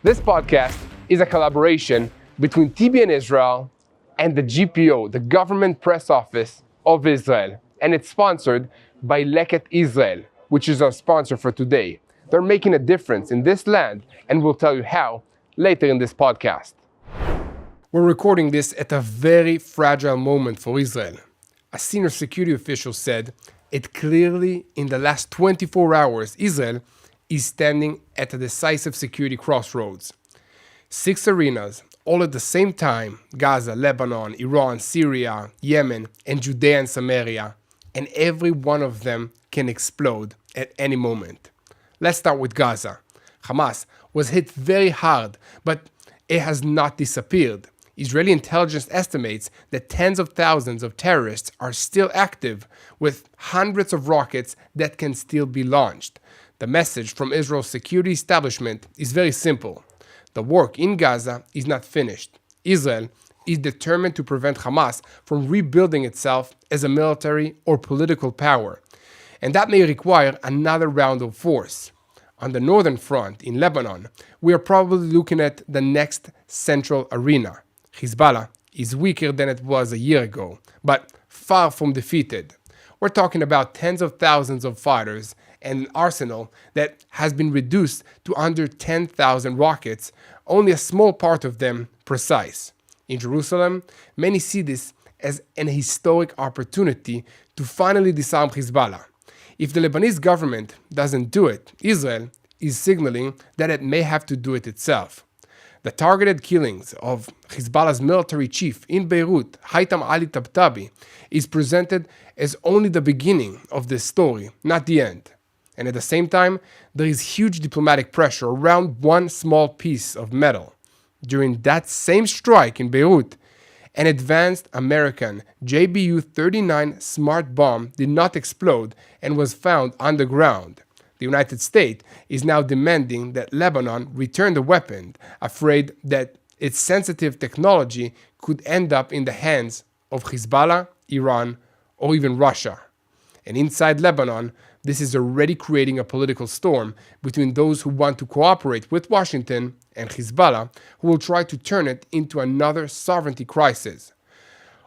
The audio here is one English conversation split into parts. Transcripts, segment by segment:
This podcast is a collaboration between TBN Israel and the GPO, the Government Press Office of Israel, and it's sponsored by Leket Israel, which is our sponsor for today. They're making a difference in this land, and we'll tell you how later in this podcast. We're recording this at a very fragile moment for Israel. A senior security official said it clearly in the last 24 hours, Israel is standing at a decisive security crossroads. 6 arenas, all at the same time, Gaza, Lebanon, Iran, Syria, Yemen, and Judea and Samaria, and every one of them can explode at any moment. Let's start with Gaza. Hamas was hit very hard, but it has not disappeared. Israeli intelligence estimates that tens of thousands of terrorists are still active, with hundreds of rockets that can still be launched. The message from Israel's security establishment is very simple. The work in Gaza is not finished. Israel is determined to prevent Hamas from rebuilding itself as a military or political power, and that may require another round of force. On the northern front, in Lebanon, we are probably looking at the next central arena. Hezbollah is weaker than it was a year ago, but far from defeated. We're talking about tens of thousands of fighters and an arsenal that has been reduced to under 10,000 rockets, only a small part of them precise. In Jerusalem, many see this as an historic opportunity to finally disarm Hezbollah. If the Lebanese government doesn't do it, Israel is signaling that it may have to do it itself. The targeted killings of Hezbollah's military chief in Beirut, Haytham Ali Tabtabi, is presented as only the beginning of this story, not the end. And at the same time, there is huge diplomatic pressure around one small piece of metal. During that same strike in Beirut, an advanced American JBU-39 smart bomb did not explode and was found underground. The United States is now demanding that Lebanon return the weapon, afraid that its sensitive technology could end up in the hands of Hezbollah, Iran, or even Russia. And inside Lebanon, this is already creating a political storm between those who want to cooperate with Washington and Hezbollah, who will try to turn it into another sovereignty crisis.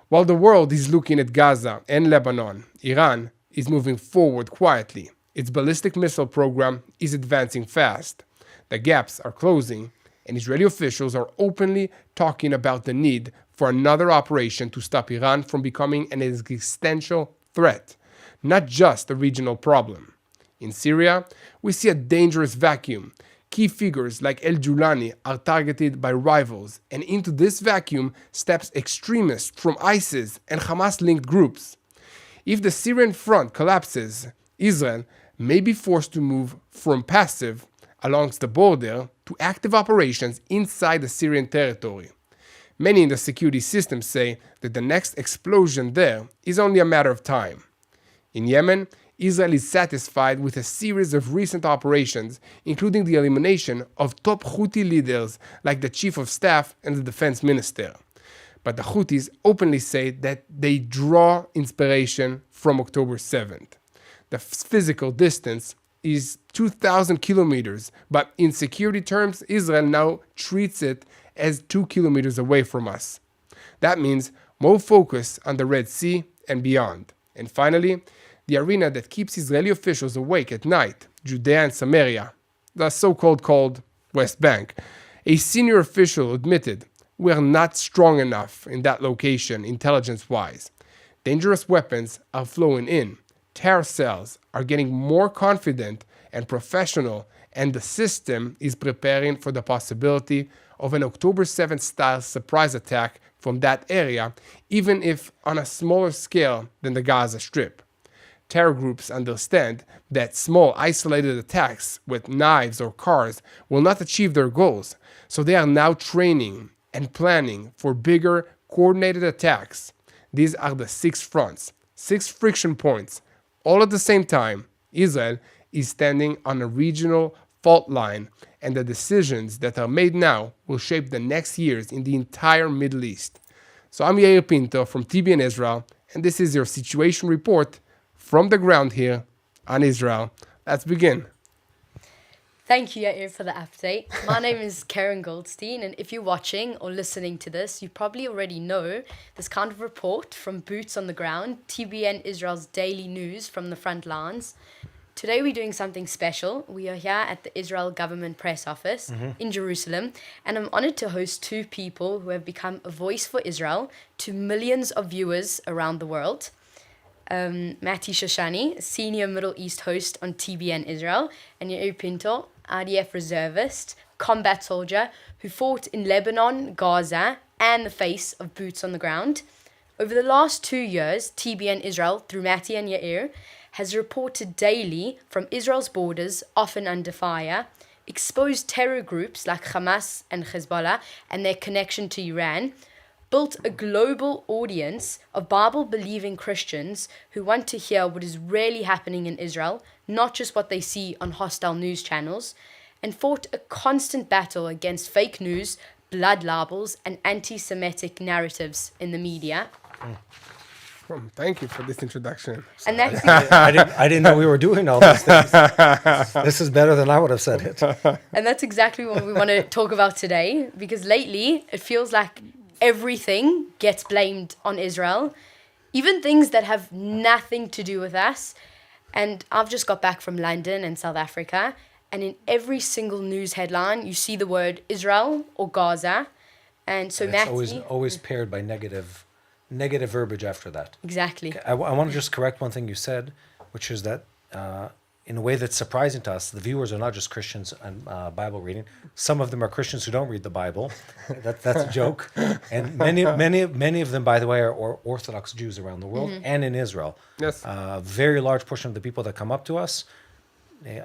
While the world is looking at Gaza and Lebanon, Iran is moving forward quietly. Its ballistic missile program is advancing fast. The gaps are closing, and Israeli officials are openly talking about the need for another operation to stop Iran from becoming an existential threat, not just a regional problem. In Syria, we see a dangerous vacuum. Key figures like El-Julani are targeted by rivals, and into this vacuum steps extremists from ISIS and Hamas-linked groups. If the Syrian front collapses, Israel may be forced to move from passive along the border to active operations inside the Syrian territory. Many in the security system say that the next explosion there is only a matter of time. In Yemen, Israel is satisfied with a series of recent operations, including the elimination of top Houthi leaders like the chief of staff and the defense minister. But the Houthis openly say that they draw inspiration from October 7th. The physical distance is 2,000 kilometers, but in security terms, Israel now treats it as 2 kilometers away from us. That means more focus on the Red Sea and beyond. And finally, the arena that keeps Israeli officials awake at night, Judea and Samaria, the so-called cold West Bank. A senior official admitted, "We are not strong enough in that location, intelligence-wise. Dangerous weapons are flowing in. Terror cells are getting more confident and professional, and the system is preparing for the possibility of an October 7th style surprise attack from that area, even if on a smaller scale than the Gaza Strip. Terror groups understand that small isolated attacks with knives or cars will not achieve their goals, so they are now training and planning for bigger, coordinated attacks. These are the 6 fronts, 6 friction points. All at the same time, Israel is standing on a regional fault line, and the decisions that are made now will shape the next years in the entire Middle East. So I'm Yair Pinto from TBN Israel, and this is your situation report from the ground here on Israel. Let's begin. Thank you, Yair, for the update. My name is Karen Goldstein, and if you're watching or listening to this, you probably already know this kind of report from Boots on the Ground, TBN Israel's daily news from the front lines. Today we're doing something special. We are here at the Israel Government Press Office in Jerusalem, and I'm honored to host two people who have become a voice for Israel to millions of viewers around the world. Mati Shoshani, senior Middle East host on TBN Israel, and Yair Pinto, IDF reservist, combat soldier who fought in Lebanon, Gaza, and the face of boots on the ground. Over the last 2 years, TBN Israel, through Mati and Yair, has reported daily from Israel's borders, often under fire, exposed terror groups like Hamas and Hezbollah and their connection to Iran, built a global audience of Bible-believing Christians who want to hear what is really happening in Israel, not just what they see on hostile news channels, and fought a constant battle against fake news, blood libels, and anti-Semitic narratives in the media. Thank you for this introduction. And that's I didn't know we were doing all these things. This is better than I would have said it. And that's exactly what we want to talk about today, because lately it feels like everything gets blamed on Israel, even things that have nothing to do with us. And I've just got back from London and South Africa, and in every single news headline, you see the word Israel or Gaza. And so, It's Matthew, always paired by negative verbiage after that. exactly. I want to just correct one thing you said, which is that in a way that's surprising to us, the viewers are not just Christians and Bible reading. Some of them are Christians who don't read the Bible. That's a joke. And many of them, by the way, are Orthodox Jews around the world and in Israel. Yes. A very large portion of the people that come up to us,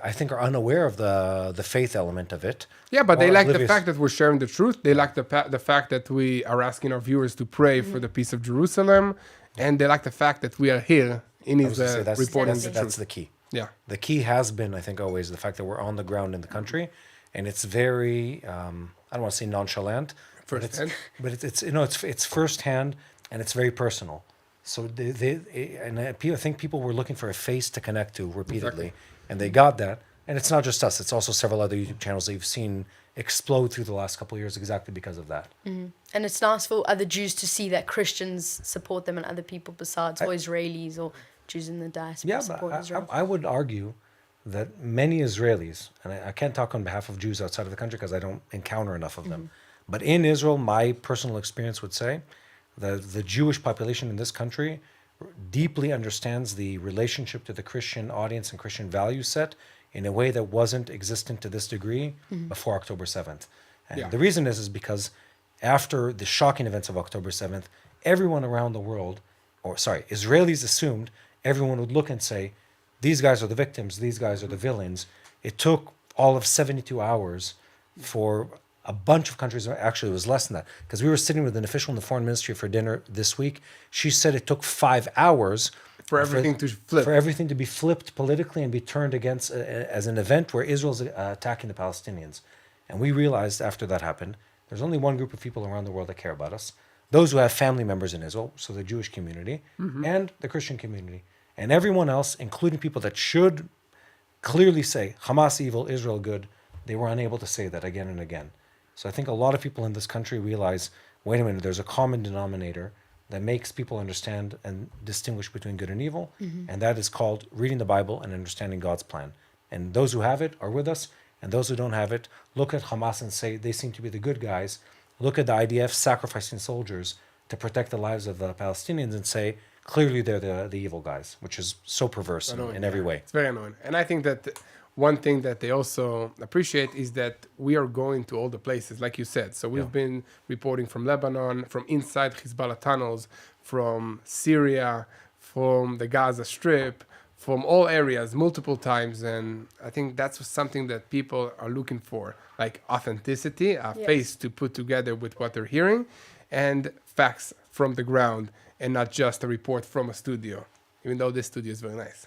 I think, are unaware of the faith element of it. Yeah, but they or like the oblivious. fact that we're sharing the truth. They like the fact that we are asking our viewers to pray for the peace of Jerusalem. And they like the fact that we are here in I was gonna say Israel reporting the that's truth. the key. Yeah. The key has been, I think, always the fact that we're on the ground in the country, and it's very, I don't want to say nonchalant, Firsthand. but it's firsthand, and it's very personal. So I think people were looking for a face to connect to repeatedly, and they got that. And it's not just us; it's also several other YouTube channels that you've seen explode through the last couple of years exactly because of that. And it's nice for other Jews to see that Christians support them and other people besides, or Israelis or Jews in the diaspora Yeah, support but Israel. I would argue that many Israelis, and I can't talk on behalf of Jews outside of the country because I don't encounter enough of them, but in Israel, my personal experience would say that the Jewish population in this country deeply understands the relationship to the Christian audience and Christian value set in a way that wasn't existent to this degree before October 7th. And Yeah. the reason is because after the shocking events of October 7th, everyone around the world, Israelis assumed everyone would look and say, these guys are the victims, these guys are the villains. It took all of 72 hours for a bunch of countries, actually it was less than that, because we were sitting with an official in the foreign ministry for dinner this week. She said it took 5 hours For everything to flip. for everything to be flipped politically and be turned against as an event where Israel's attacking the Palestinians. And we realized after that happened, there's only one group of people around the world that care about us: those who have family members in Israel, so the Jewish community, and the Christian community. And everyone else, including people that should clearly say Hamas evil, Israel good, they were unable to say that again and again. So I think a lot of people in this country realize, wait a minute, there's a common denominator that makes people understand and distinguish between good and evil, and that is called reading the Bible and understanding God's plan. And those who have it are with us, and those who don't have it, look at Hamas and say they seem to be the good guys. Look at the IDF sacrificing soldiers to protect the lives of the Palestinians and say, clearly they're the evil guys, which is so perverse in every way. It's very annoying. And I think that one thing that they also appreciate is that we are going to all the places, like you said. So we've been reporting from Lebanon, from inside Hezbollah tunnels, from Syria, from the Gaza Strip, from all areas multiple times. And I think that's something that people are looking for, like authenticity, a face to put together with what they're hearing, and facts from the ground, and not just a report from a studio, even though this studio is very nice.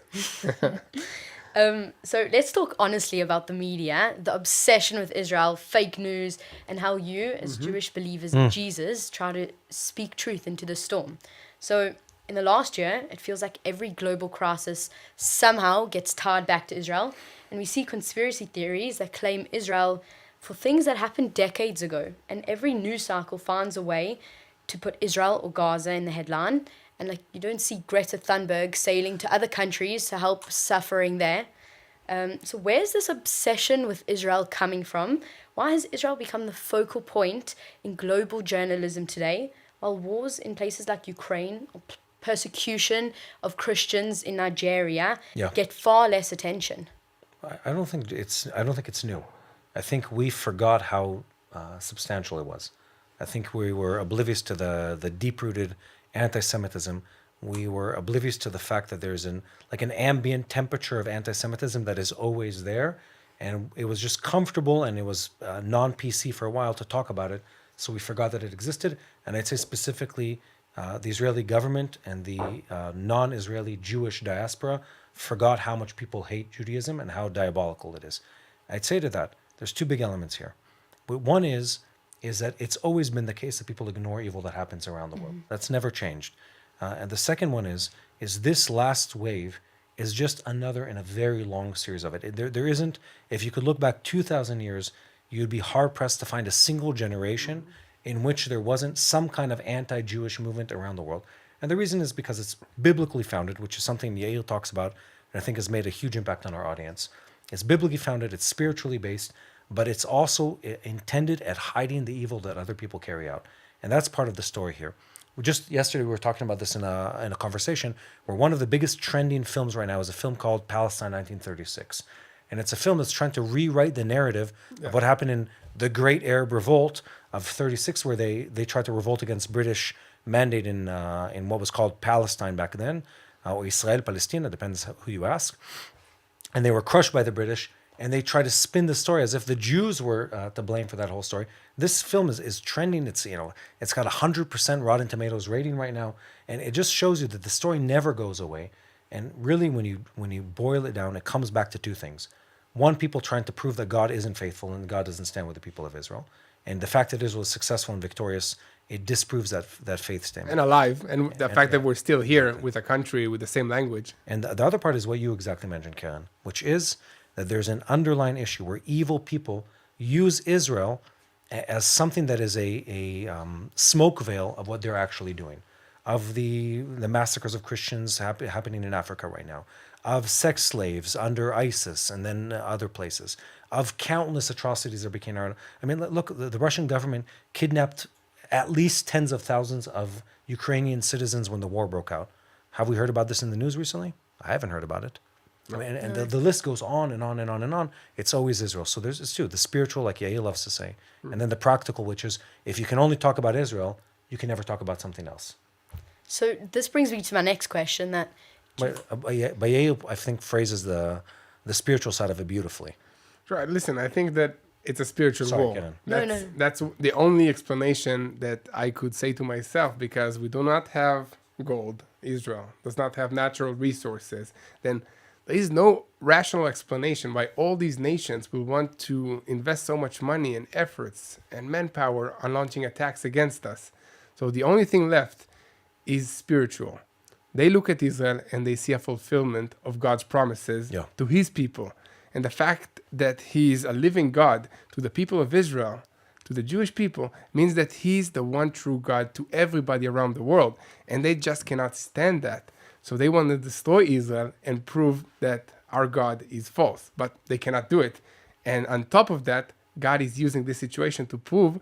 So let's talk honestly about the media, the obsession with Israel, fake news, and how you, as Jewish believers in Jesus, try to speak truth into the storm. So in the last year, it feels like every global crisis somehow gets tied back to Israel. And we see conspiracy theories that claim Israel for things that happened decades ago. And every news cycle finds a way to put Israel or Gaza in the headline. And like you don't see Greta Thunberg sailing to other countries to help suffering there. So where's this obsession with Israel coming from? Why has Israel become the focal point in global journalism today, while wars in places like Ukraine or persecution of Christians in Nigeria get far less attention? I don't think it's new. I think we forgot how substantial it was. I think we were oblivious to the deep-rooted anti-Semitism. We were oblivious to the fact that there's an ambient temperature of anti-Semitism that is always there, and it was just comfortable and it was non-PC for a while to talk about it. So we forgot that it existed. And I'd say specifically, the Israeli government and the non-Israeli Jewish diaspora forgot how much people hate Judaism and how diabolical it is. I'd say to that, there's two big elements here. But one is that it's always been the case that people ignore evil that happens around the world. That's never changed. And the second one is this last wave is just another in a very long series of it. There isn't, if you could look back 2,000 years, you'd be hard-pressed to find a single generation in which there wasn't some kind of anti-Jewish movement around the world. And the reason is because it's biblically founded, which is something Yael talks about, and I think has made a huge impact on our audience. It's biblically founded, it's spiritually based, but it's also intended at hiding the evil that other people carry out. And that's part of the story here. Just yesterday, we were talking about this in a conversation where one of the biggest trending films right now is a film called Palestine 1936. And it's a film that's trying to rewrite the narrative of what happened in the Great Arab Revolt of 36, where they tried to revolt against British mandate in what was called Palestine back then, or Israel, Palestina, depends who you ask. And they were crushed by the British, and they try to spin the story as if the Jews were to blame for that whole story. This film is trending. It's got 100% Rotten Tomatoes rating right now, and it just shows you that the story never goes away. And really, when you boil it down, it comes back to two things. One, people trying to prove that God isn't faithful and God doesn't stand with the people of Israel. And the fact that Israel is successful and victorious, it disproves that faith statement. And alive. And the fact that we're still here with a country with the same language. And the other part is what you exactly mentioned, Karen, which is that there's an underlying issue where evil people use Israel as something that is a smoke veil of what they're actually doing, of the massacres of Christians happening in Africa right now, of sex slaves under ISIS and then other places, of countless atrocities that became around. I mean, look, the Russian government kidnapped at least tens of thousands of Ukrainian citizens when the war broke out. Have we heard about this in the news recently? I haven't heard about it. I mean, and the list goes on and on and on and on. It's always Israel. So it's two, the spiritual, like Yael loves to say, and then the practical, which is if you can only talk about Israel, you can never talk about something else. So this brings me to my next question that... But Yael, I think, phrases the spiritual side of it beautifully. Right. Listen, I think that it's a spiritual war. Karen. That's the only explanation that I could say to myself, because we do not have gold. Israel does not have natural resources. Then there is no rational explanation why all these nations will want to invest so much money and efforts and manpower on launching attacks against us. So the only thing left is spiritual. They look at Israel and they see a fulfillment of God's promises to his people. And the fact that he is a living God to the people of Israel, to the Jewish people, means that he's the one true God to everybody around the world. And they just cannot stand that. So they want to destroy Israel and prove that our God is false. But they cannot do it. And on top of that, God is using this situation to prove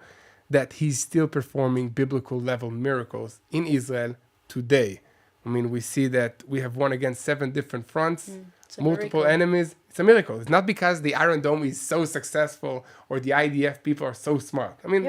that he's still performing biblical level miracles in Israel today. I mean, we see that we have won against 7 different fronts, multiple enemies. It's a miracle. It's not because the Iron Dome is so successful or the IDF people are so smart. I mean,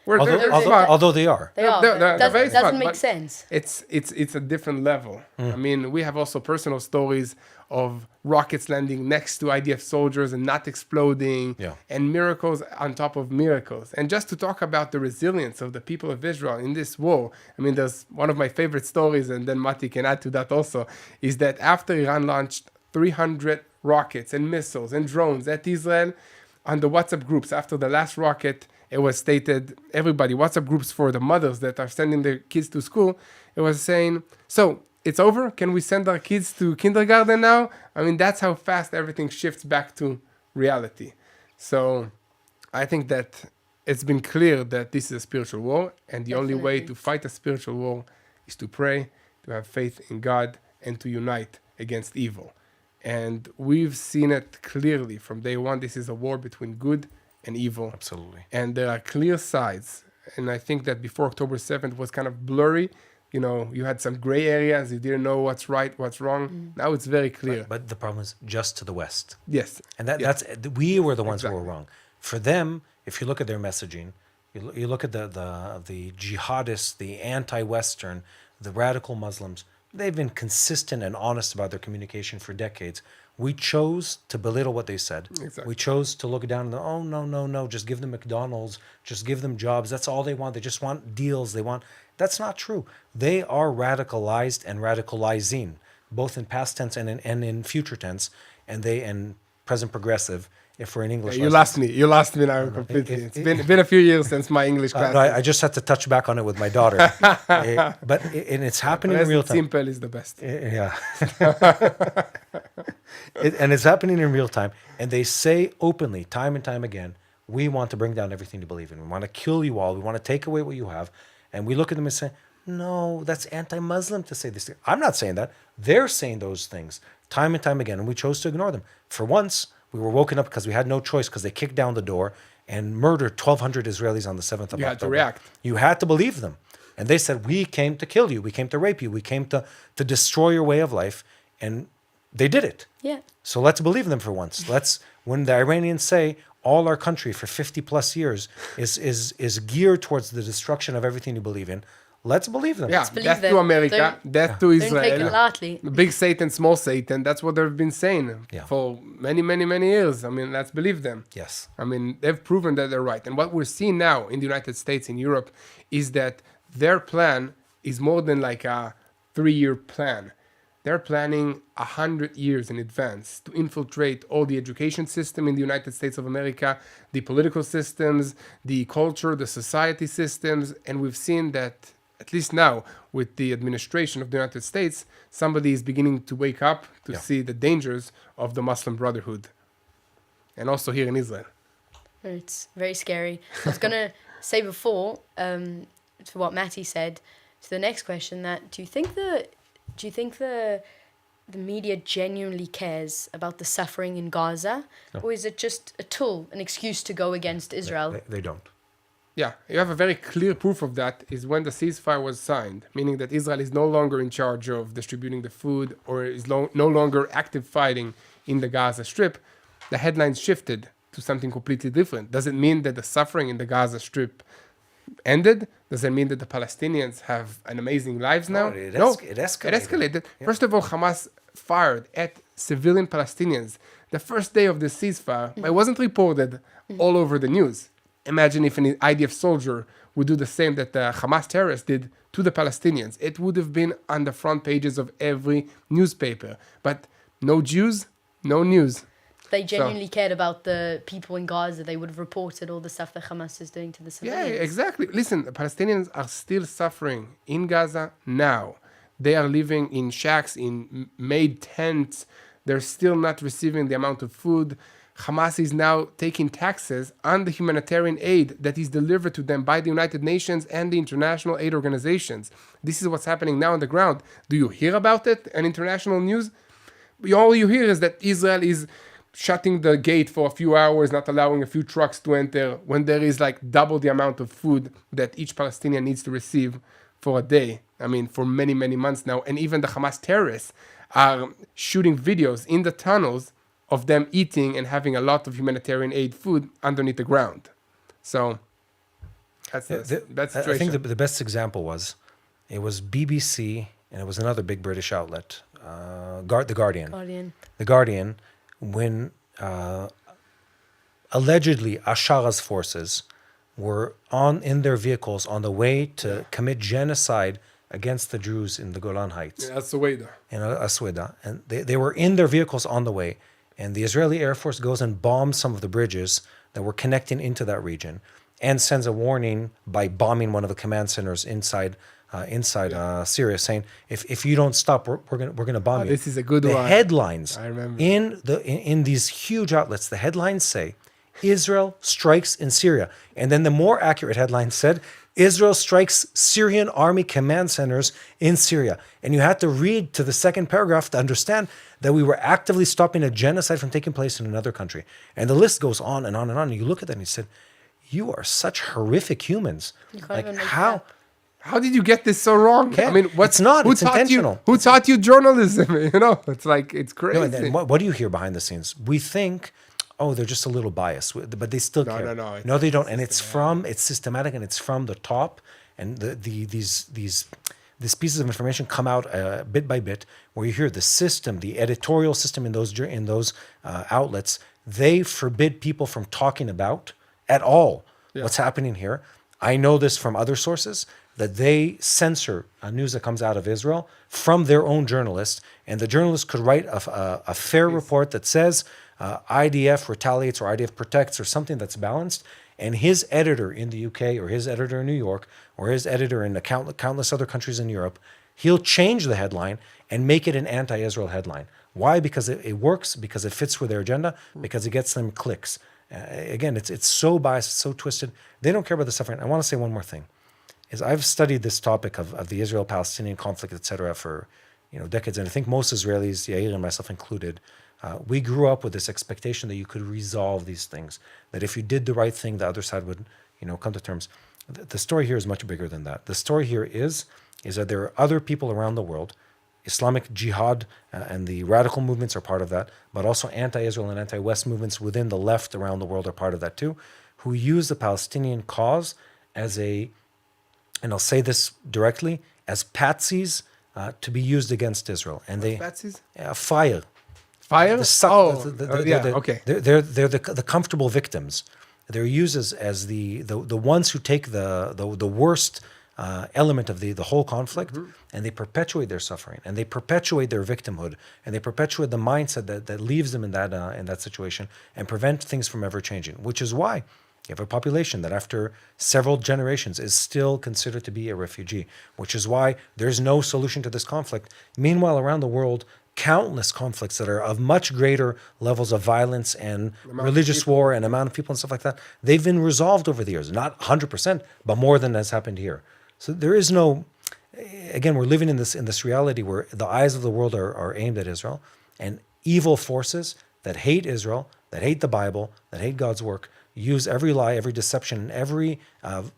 we're very smart. Although they are. They're very smart. Doesn't make sense. It's a different level. I mean, we have also personal stories of rockets landing next to IDF soldiers and not exploding, and miracles on top of miracles. And just to talk about the resilience of the people of Israel in this war, I mean, there's one of my favorite stories, and then Mati can add to that also, is that after Iran launched 300 rockets and missiles and drones at Israel, on the WhatsApp groups, after the last rocket, it was stated, everybody, WhatsApp groups for the mothers that are sending their kids to school, it was saying, so it's over. Can we send our kids to kindergarten now? I mean, that's how fast everything shifts back to reality. So I think that it's been clear that this is a spiritual war, and the only way to fight a spiritual war is to pray, to have faith in God, and to unite against evil. And we've seen it clearly from day one. This is a war between good and evil. Absolutely. And there are clear sides. And I think that before October 7th was kind of blurry. You know, you had some gray areas. You didn't know what's right, what's wrong. Now it's very clear. But the problem is just to the west. Yes. And that's we were the ones who Exactly. were wrong. For them, if you look at their messaging, you look at the jihadists, the anti-Western, the radical Muslims, they've been consistent and honest about their communication for decades. We chose to belittle what they said. Exactly. We chose to look down and oh, no, just give them McDonald's, just give them jobs. That's all they want. They just want deals. That's not true. They are radicalized and radicalizing, both in past tense and in future tense, and present progressive, if we're in English. You lost me now completely. It's been a few years since my English class. No, I just had to touch back on it with my daughter. And it's happening in real time. Simple is the best. Yeah. And it's happening in real time. And they say openly, time and time again, we want to bring down everything you believe in. We want to kill you all. We want to take away what you have. And we look at them and say, no, that's anti-Muslim to say this. I'm not saying that. They're saying those things time and time again. And we chose to ignore them. For once, we were woken up because we had no choice because they kicked down the door and murdered 1,200 Israelis on the 7th of October. You had to react. You had to believe them. And they said, we came to kill you. We came to rape you. We came to destroy your way of life. And they did it. Yeah. So let's believe them for once. When the Iranians say all our country for 50 plus years is geared towards the destruction of everything you believe in, let's believe them. Yeah, believe death them. to America, death to Israel. Don't take it lightly. Big Satan, small Satan. That's what they've been saying Yeah. for many, many, many years. I mean, let's believe them. Yes. I mean, they've proven that they're right. And what we're seeing now in the United States, in Europe, is that their plan is more than like a 3-year plan. They're planning 100 years in advance to infiltrate all the education system in the United States of America, the political systems, the culture, the society systems. And we've seen that, at least now, with the administration of the United States, somebody is beginning to wake up to see the dangers of the Muslim Brotherhood. And also here in Israel. It's very scary. I was going to say before, to what Matty said, to the next question, that do you think the media genuinely cares about the suffering in Gaza? No. Or is it just a tool, an excuse to go against Israel? They don't. Yeah, you have a very clear proof of that is when the ceasefire was signed, meaning that Israel is no longer in charge of distributing the food or is no longer active fighting in the Gaza Strip. The headlines shifted to something completely different. Does it mean that the suffering in the Gaza Strip ended? Does it mean that the Palestinians have an amazing lives now? It escalated. It escalated. Yeah. First of all, Hamas fired at civilian Palestinians the first day of the ceasefire. It wasn't reported all over the news. Imagine if an IDF soldier would do the same that the Hamas terrorists did to the Palestinians. It would have been on the front pages of every newspaper. But no Jews, no news. They genuinely cared about the people in Gaza. They would have reported all the stuff that Hamas is doing to the civilians. Yeah, exactly. Listen, the Palestinians are still suffering in Gaza now. They are living in shacks, in made tents. They're still not receiving the amount of food. Hamas is now taking taxes on the humanitarian aid that is delivered to them by the United Nations and the international aid organizations. This is what's happening now on the ground. Do you hear about it in international news? All you hear is that Israel is shutting the gate for a few hours, not allowing a few trucks to enter, when there is like double the amount of food that each Palestinian needs to receive for a day. I mean, for many, many months now. And even the Hamas terrorists are shooting videos in the tunnels of them eating and having a lot of humanitarian aid food underneath the ground. So that's the situation. I think the best example was BBC, and it was another big British outlet, The Guardian. The Guardian, when allegedly Ashara's forces were in their vehicles on the way to commit genocide against the Jews in the Golan Heights. In Asweda. And they were in their vehicles on the way. And the Israeli Air Force goes and bombs some of the bridges that were connecting into that region and sends a warning by bombing one of the command centers inside inside Syria, saying, "If you don't stop, we're gonna bomb you." This is a good The one. headlines I remember. in these huge outlets, the headlines say, "Israel strikes in Syria," and then the more accurate headline said, "Israel strikes Syrian army command centers in Syria." And you had to read to the second paragraph to understand that we were actively stopping a genocide from taking place in another country. And the list goes on and on and on. And you look at that and you said, "You are such horrific humans." You can't Like even make it how? up. How did you get this so wrong? Okay. I mean, It's not, Who it's taught intentional. you? Who taught you journalism? You know, it's like it's crazy. No, and then what do you hear behind the scenes? We think, oh, they're just a little biased, but they still care. no, No, they don't. And it's systematic, and it's from the top. And these pieces of information come out bit by bit, where you hear the system, the editorial system in those outlets. They forbid people from talking about at all what's happening here. I know this from other sources, that they censor news that comes out of Israel from their own journalists, and the journalist could write a fair report that says IDF retaliates or IDF protects or something that's balanced, and his editor in the UK or his editor in New York or his editor in countless other countries in Europe, he'll change the headline and make it an anti-Israel headline. Why? Because it works, because it fits with their agenda, because it gets them clicks. Again, it's so biased, it's so twisted. They don't care about the suffering. I want to say one more thing. Is I've studied this topic of the Israel-Palestinian conflict, etc., for decades, and I think most Israelis, Yair and myself included, we grew up with this expectation that you could resolve these things, that if you did the right thing, the other side would come to terms. The story here is much bigger than that. The story here is that there are other people around the world, Islamic Jihad and the radical movements are part of that, but also anti-Israel and anti-West movements within the left around the world are part of that too, who use the Palestinian cause as and I'll say this directly, as patsies to be used against Israel. And Patsies? Fire. Fire? Okay. They're the comfortable victims. They're used as the ones who take the worst element of the whole conflict, and they perpetuate their suffering, and they perpetuate their victimhood, and they perpetuate the mindset that leaves them in that situation and prevent things from ever changing. Which is why you have a population that after several generations is still considered to be a refugee, which is why there's no solution to this conflict. Meanwhile, around the world, countless conflicts that are of much greater levels of violence and religious war and amount of people and stuff like that, they've been resolved over the years. Not 100%, but more than has happened here. So there is no, again, we're living in this reality where the eyes of the world are aimed at Israel, and evil forces that hate Israel, that hate the Bible, that hate God's work, use every lie, every deception, and every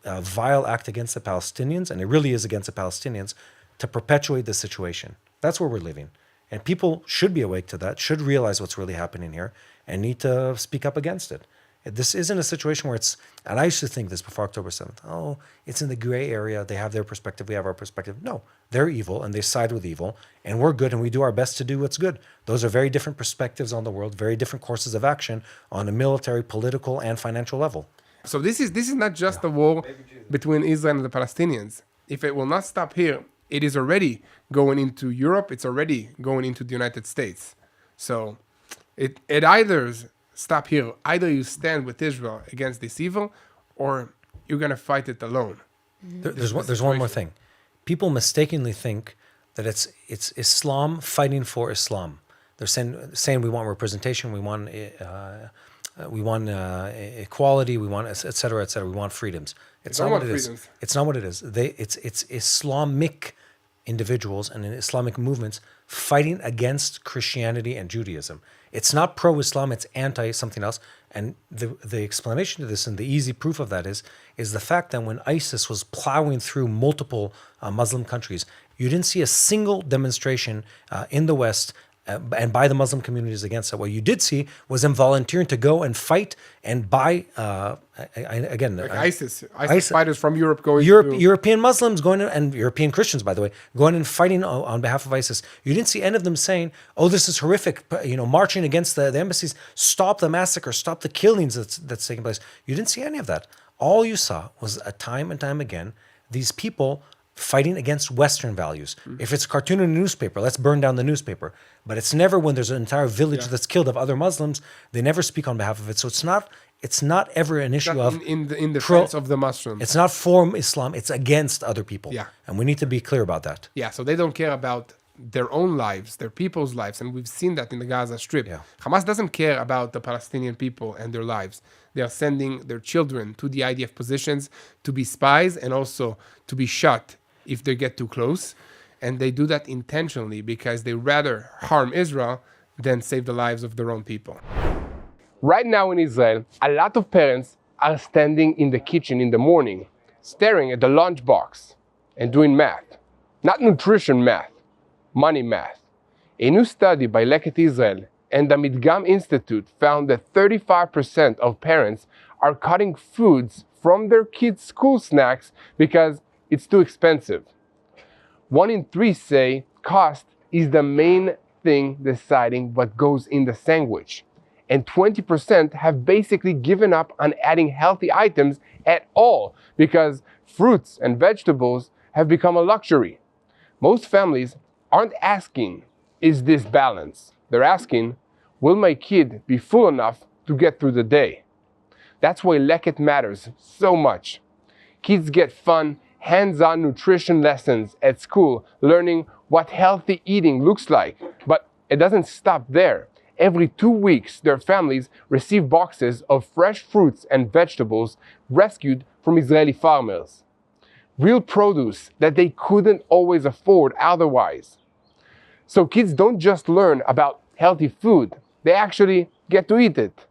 vile act against the Palestinians, and it really is against the Palestinians, to perpetuate the situation. That's where we're living. And people should be awake to that, should realize what's really happening here, and need to speak up against it. This isn't a situation where it's, and I used to think this before October 7th, oh, it's in the gray area, they have their perspective, we have our perspective. No, they're evil, and they side with evil, and we're good, and we do our best to do what's good. Those are very different perspectives on the world, very different courses of action on a military, political, and financial level. So this is not just a war between Israel and the Palestinians. If it will not stop here, it is already going into Europe, it's already going into the United States. So it either stop here. Either you stand with Israel against this evil, or you're going to fight it alone. There's one more thing. People mistakenly think that it's Islam fighting for Islam. They're saying we want representation, we want equality, we want et cetera, we want freedoms. It's not what it is. It's not what it is. It's Islamic individuals and Islamic movements fighting against Christianity and Judaism. It's not pro-Islam, it's anti-something else. And the explanation to this and the easy proof of that is the fact that when ISIS was plowing through multiple Muslim countries, you didn't see a single demonstration in the West and by the Muslim communities against it. What you did see was them volunteering to go and fight and buy, ISIS fighters from Europe going European Muslims going in, and European Christians, by the way, going and fighting on behalf of ISIS. You didn't see any of them saying, oh, this is horrific, marching against the embassies, stop the massacre, stop the killings that's taking place. You didn't see any of that. All you saw was time and time again, these people fighting against Western values. If it's a cartoon in a newspaper, let's burn down the newspaper. But it's never when there's an entire village that's killed of other Muslims. They never speak on behalf of it. So it's not ever an issue of in the defense of the Muslims. It's not for Islam. It's against other people. Yeah. And we need to be clear about that. Yeah, so they don't care about their own lives, their people's lives, and we've seen that in the Gaza Strip. Yeah. Hamas doesn't care about the Palestinian people and their lives. They are sending their children to the IDF positions to be spies and also to be shot if they get too close. And they do that intentionally because they rather harm Israel than save the lives of their own people. Right now in Israel, a lot of parents are standing in the kitchen in the morning, staring at the lunchbox and doing math. Not nutrition math, money math. A new study by Leket Israel and the Midgam Institute found that 35% of parents are cutting foods from their kids' school snacks because it's too expensive. 1 in 3 say cost is the main thing deciding what goes in the sandwich. And 20% have basically given up on adding healthy items at all because fruits and vegetables have become a luxury. Most families aren't asking, is this balance? They're asking, will my kid be full enough to get through the day? That's why Leket matters so much. Kids get fun, hands-on nutrition lessons at school, learning what healthy eating looks like. But it doesn't stop there. Every 2 weeks, their families receive boxes of fresh fruits and vegetables rescued from Israeli farmers. Real produce that they couldn't always afford otherwise. So kids don't just learn about healthy food, they actually get to eat it.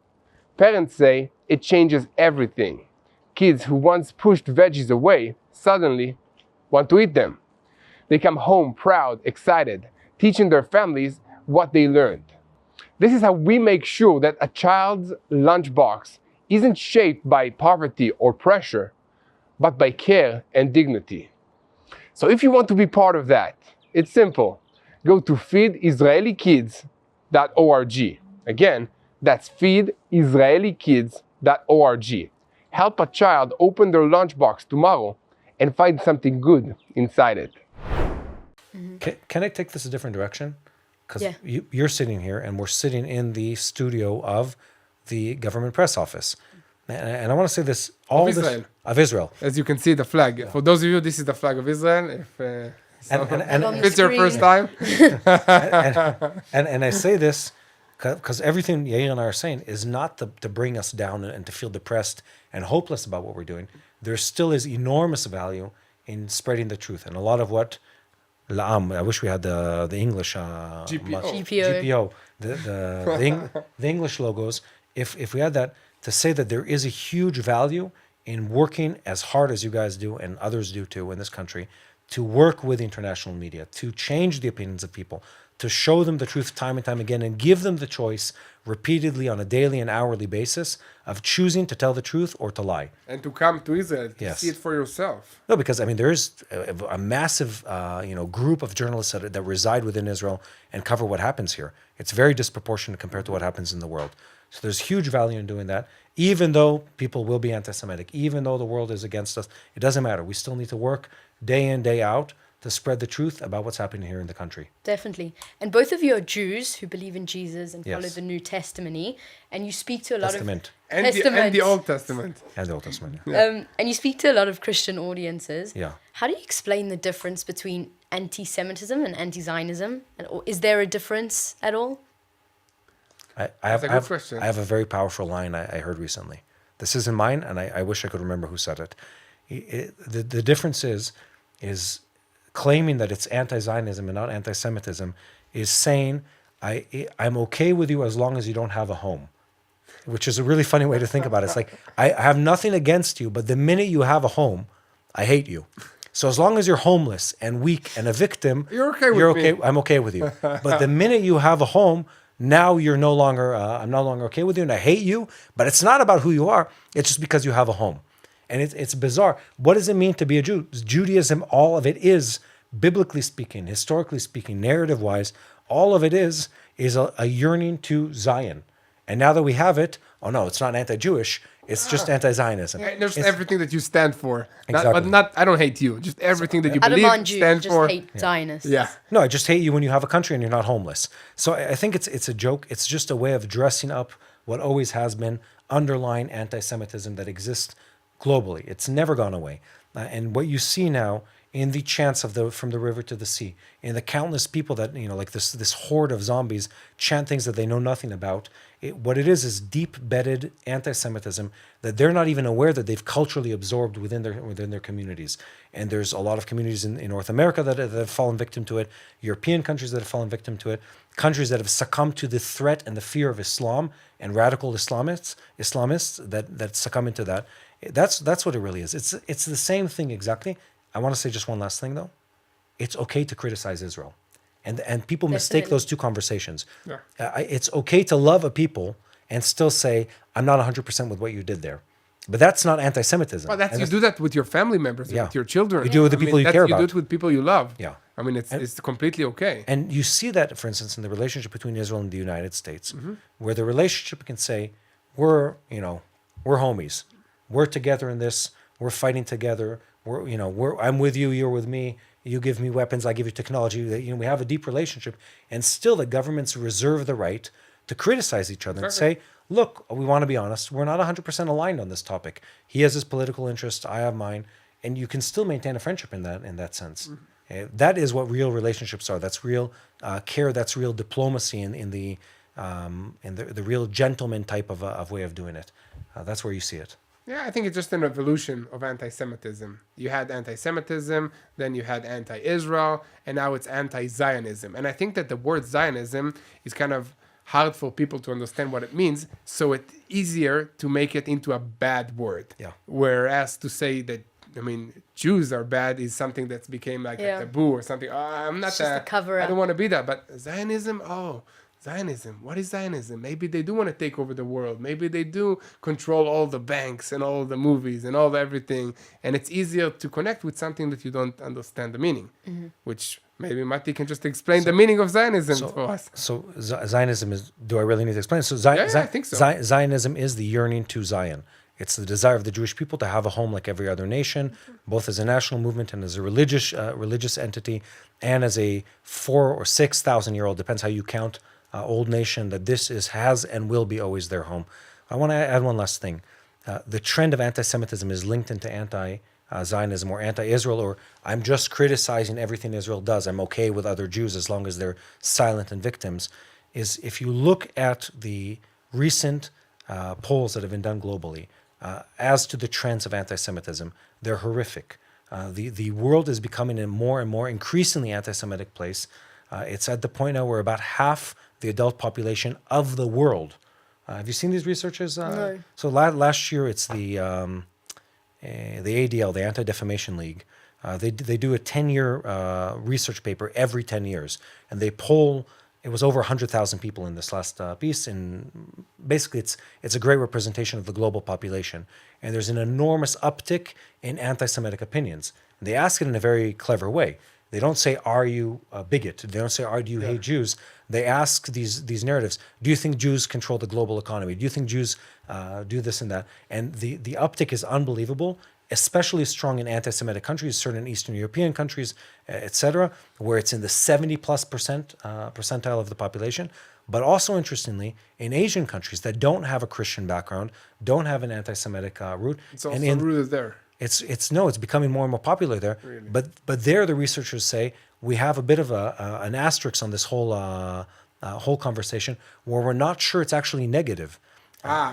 Parents say it changes everything. Kids who once pushed veggies away suddenly want to eat them. They come home proud, excited, teaching their families what they learned. This is how we make sure that a child's lunchbox isn't shaped by poverty or pressure, but by care and dignity. So if you want to be part of that, it's simple. Go to feedisraelikids.org. Again, that's feedisraelikids.org. Help a child open their lunchbox tomorrow and find something good inside it. Can I take this a different direction? Because Yeah. you're sitting here and we're sitting in the studio of the government press office. And I want to say this, all Of this Israel. of Israel. As you can see, the flag. For those of you, this is the flag of Israel. If And if it's your first time, and I say this because everything Yair and I are saying is not to bring us down and to feel depressed and hopeless about what we're doing. There still is enormous value in spreading the truth. And a lot of what La'am, I wish we had the English GPO, the English logos. If we had that, to say that there is a huge value in working as hard as you guys do and others do too in this country, to work with international media, to change the opinions of people, to show them the truth time and time again, and give them the choice repeatedly on a daily and hourly basis of choosing to tell the truth or to lie. and to come to Israel to Yes. see it for yourself. No, because I mean there is a massive group of journalists that reside within Israel and cover what happens here. It's very disproportionate compared to what happens in the world. So there's huge value in doing that. Even though people will be anti-Semitic, even though the world is against us, it doesn't matter. We still need to work day in, day out to spread the truth about what's happening here in the country. Definitely. And both of you are Jews who believe in Jesus and follow Yes. the New Testament. And you speak to a lot Testament. And Testament. the Old Testament. And the Old Testament. Yeah. and you speak to a lot of Christian audiences. Yeah. How do you explain the difference between anti-Semitism and anti-Zionism? Or is there a difference at all? I have a good question. I have a very powerful line I heard recently. This isn't mine, and I wish I could remember who said it. The difference is claiming that it's anti-Zionism and not anti-Semitism is saying, I'm okay with you as long as you don't have a home, which is a really funny way to think about it. It's like, I have nothing against you, but the minute you have a home, I hate you. So as long as you're homeless and weak and a victim, You're okay with me. I'm okay with you. But the minute you have a home, now you're no longer, I'm no longer okay with you and I hate you, but it's not about who you are. It's just because you have a home. And it's bizarre. What does it mean to be a Jew? Judaism, all of it is, biblically speaking, historically speaking, narrative-wise, all of it is a yearning to Zion. And now that we have it, oh no, it's not anti-Jewish, It's just anti-Zionism. And there's It's- everything that you stand for. Exactly. I don't hate you. Just everything that you I don't believe, mind Jews, I stand just for. hate Zionists. Yeah. No, I just hate you when you have a country and you're not homeless. So I think it's a joke. It's just a way of dressing up what always has been underlying anti-Semitism that exists globally. It's never gone away. And what you see now in the chants of the from the river to the sea, in the countless people that, like this horde of zombies chant things that they know nothing about. What it is deep-bedded anti-Semitism that they're not even aware that they've culturally absorbed within their communities. And there's a lot of communities in North America that have fallen victim to it, European countries that have fallen victim to it, countries that have succumbed to the threat and the fear of Islam and radical Islamists that succumb into that. That's what it really is. It's the same thing exactly. I want to say just one last thing though. It's okay to criticize Israel. And people mistake Definitely. those two conversations. Yeah. It's okay to love a people and still say, I'm not 100% with what you did there. But that's not anti-Semitism. Well, And you do that with your family members, Yeah. with your children. You do it with the people you care You about. do it with people you love. Yeah. I mean, it's completely okay. And you see that, for instance, in the relationship between Israel and the United States, Mm-hmm. where the relationship can say, we're homies. We're together in this. We're fighting together. I'm with you. You're with me. You give me weapons. I give you technology. We have a deep relationship. And still the governments reserve the right to criticize each other and say, look, we want to be honest. We're not 100% aligned on this topic. He has his political interest. I have mine. And you can still maintain a friendship in that sense. That is what real relationships are. That's real care. That's real diplomacy in the real gentleman type of way of doing it. That's where you see it. Yeah, I think it's just an evolution of anti-Semitism. You had anti-Semitism, then you had anti-Israel, and now it's anti-Zionism. And I think that the word Zionism is kind of hard for people to understand what it means, so it's easier to make it into a bad word. Yeah. Whereas to say that, Jews are bad is something that's became like a taboo or something. I'm not It's just a cover-up. I don't want to be that. But Zionism, Zionism. What is Zionism? Maybe they do want to take over the world. Maybe they do control all the banks and all the movies and all the everything. And it's easier to connect with something that you don't understand the meaning, which maybe Matti can just explain the meaning of Zionism for us. So Zionism is, do I really need to explain? So I think so. Zionism is the yearning to Zion. It's the desire of the Jewish people to have a home like every other nation, both as a national movement and as a religious entity, and as a 4,000 or 6,000 year old, depends how you count, old nation, that this has and will be always their home. I want to add one last thing. The trend of anti-Semitism is linked into anti-Zionism or anti-Israel, or I'm just criticizing everything Israel does. I'm okay with other Jews as long as they're silent and victims. Is if you look at the recent polls that have been done globally, as to the trends of anti-Semitism, they're horrific. The world is becoming a more and more increasingly anti-Semitic place. It's at the point now where about half the adult population of the world. Have you seen these researches? No. So last year, it's the ADL, the Anti-Defamation League. They do a 10-year research paper every 10 years, and they poll. It was over 100,000 people in this last piece, and basically it's a great representation of the global population. And there's an enormous uptick in anti-Semitic opinions. And they ask it in a very clever way. They don't say, "Are you a bigot?" They don't say, "Do you hate Jews?" They ask these narratives. Do you think Jews control the global economy? Do you think Jews do this and that? And the uptick is unbelievable, especially strong in anti-Semitic countries, certain Eastern European countries, etc., where it's in the 70+% percentile of the population. But also, interestingly, in Asian countries that don't have a Christian background, don't have an anti-Semitic root. It's also rooted there. It's becoming more and more popular there. Really? But there, the researchers say we have a bit of an asterisk on this whole conversation where we're not sure it's actually negative.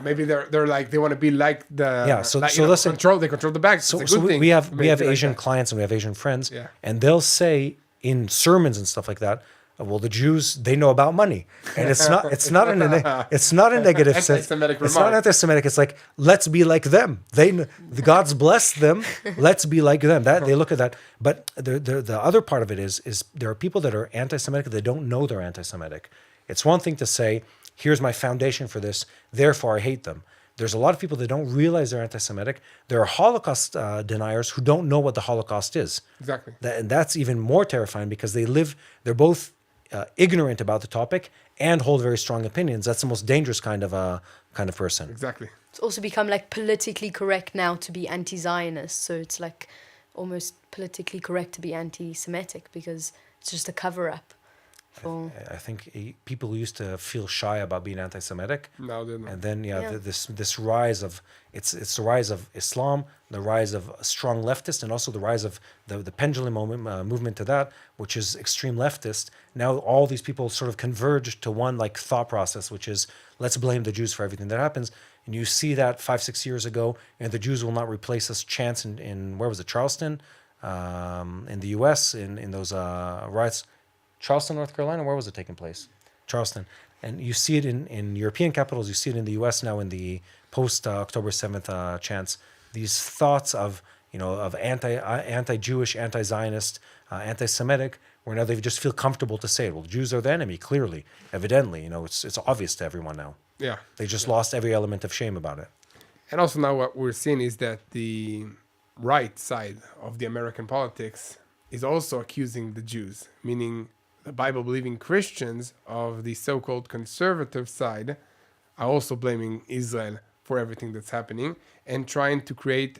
Maybe they're like they want to be like the So listen, they control the banks. So, it's a good thing. we have Maybe Asian like that. clients and we have Asian friends, Yeah. and they'll say in sermons and stuff like that, well, the Jews, they know about money, and it's not in a negative sense. Anti-Semitic It's not remark. anti-Semitic. It's like, let's be like them. The God's blessed them. Let's be like them. That they look at that. But the other part of it is there are people that are anti-Semitic that don't know they're anti-Semitic. It's one thing to say, here's my foundation for this, therefore I hate them. There's a lot of people that don't realize they're anti-Semitic. There are Holocaust deniers who don't know what the Holocaust is. Exactly. And that's even more terrifying because they're both ignorant about the topic and hold very strong opinions. That's the most dangerous kind of person. Exactly. It's also become like politically correct now to be anti-Zionist. So it's like almost politically correct to be anti-Semitic because it's just a cover-up for... I think people used to feel shy about being anti-Semitic. Now they're not. And then Yeah. this rise of it's the rise of Islam, the rise of strong leftists, and also the rise of the pendulum movement to that, which is extreme leftist. Now all these people sort of converge to one like thought process, which is let's blame the Jews for everything that happens. And you see that 5-6 years ago, and the Jews will not replace us chants in where was it, Charleston, in the U.S. in those riots. Charleston, North Carolina, where was it taking place? Charleston. And you see it in European capitals, you see it in the US now in the post-October 7th chants. These thoughts of, of anti-Jewish, anti-Zionist, anti-Semitic, where now they just feel comfortable to say it. Well, the Jews are the enemy, clearly, evidently. It's obvious to everyone now. Yeah. They just lost every element of shame about it. And also now what we're seeing is that the right side of the American politics is also accusing the Jews, meaning the Bible-believing Christians of the so-called conservative side are also blaming Israel for everything that's happening and trying to create,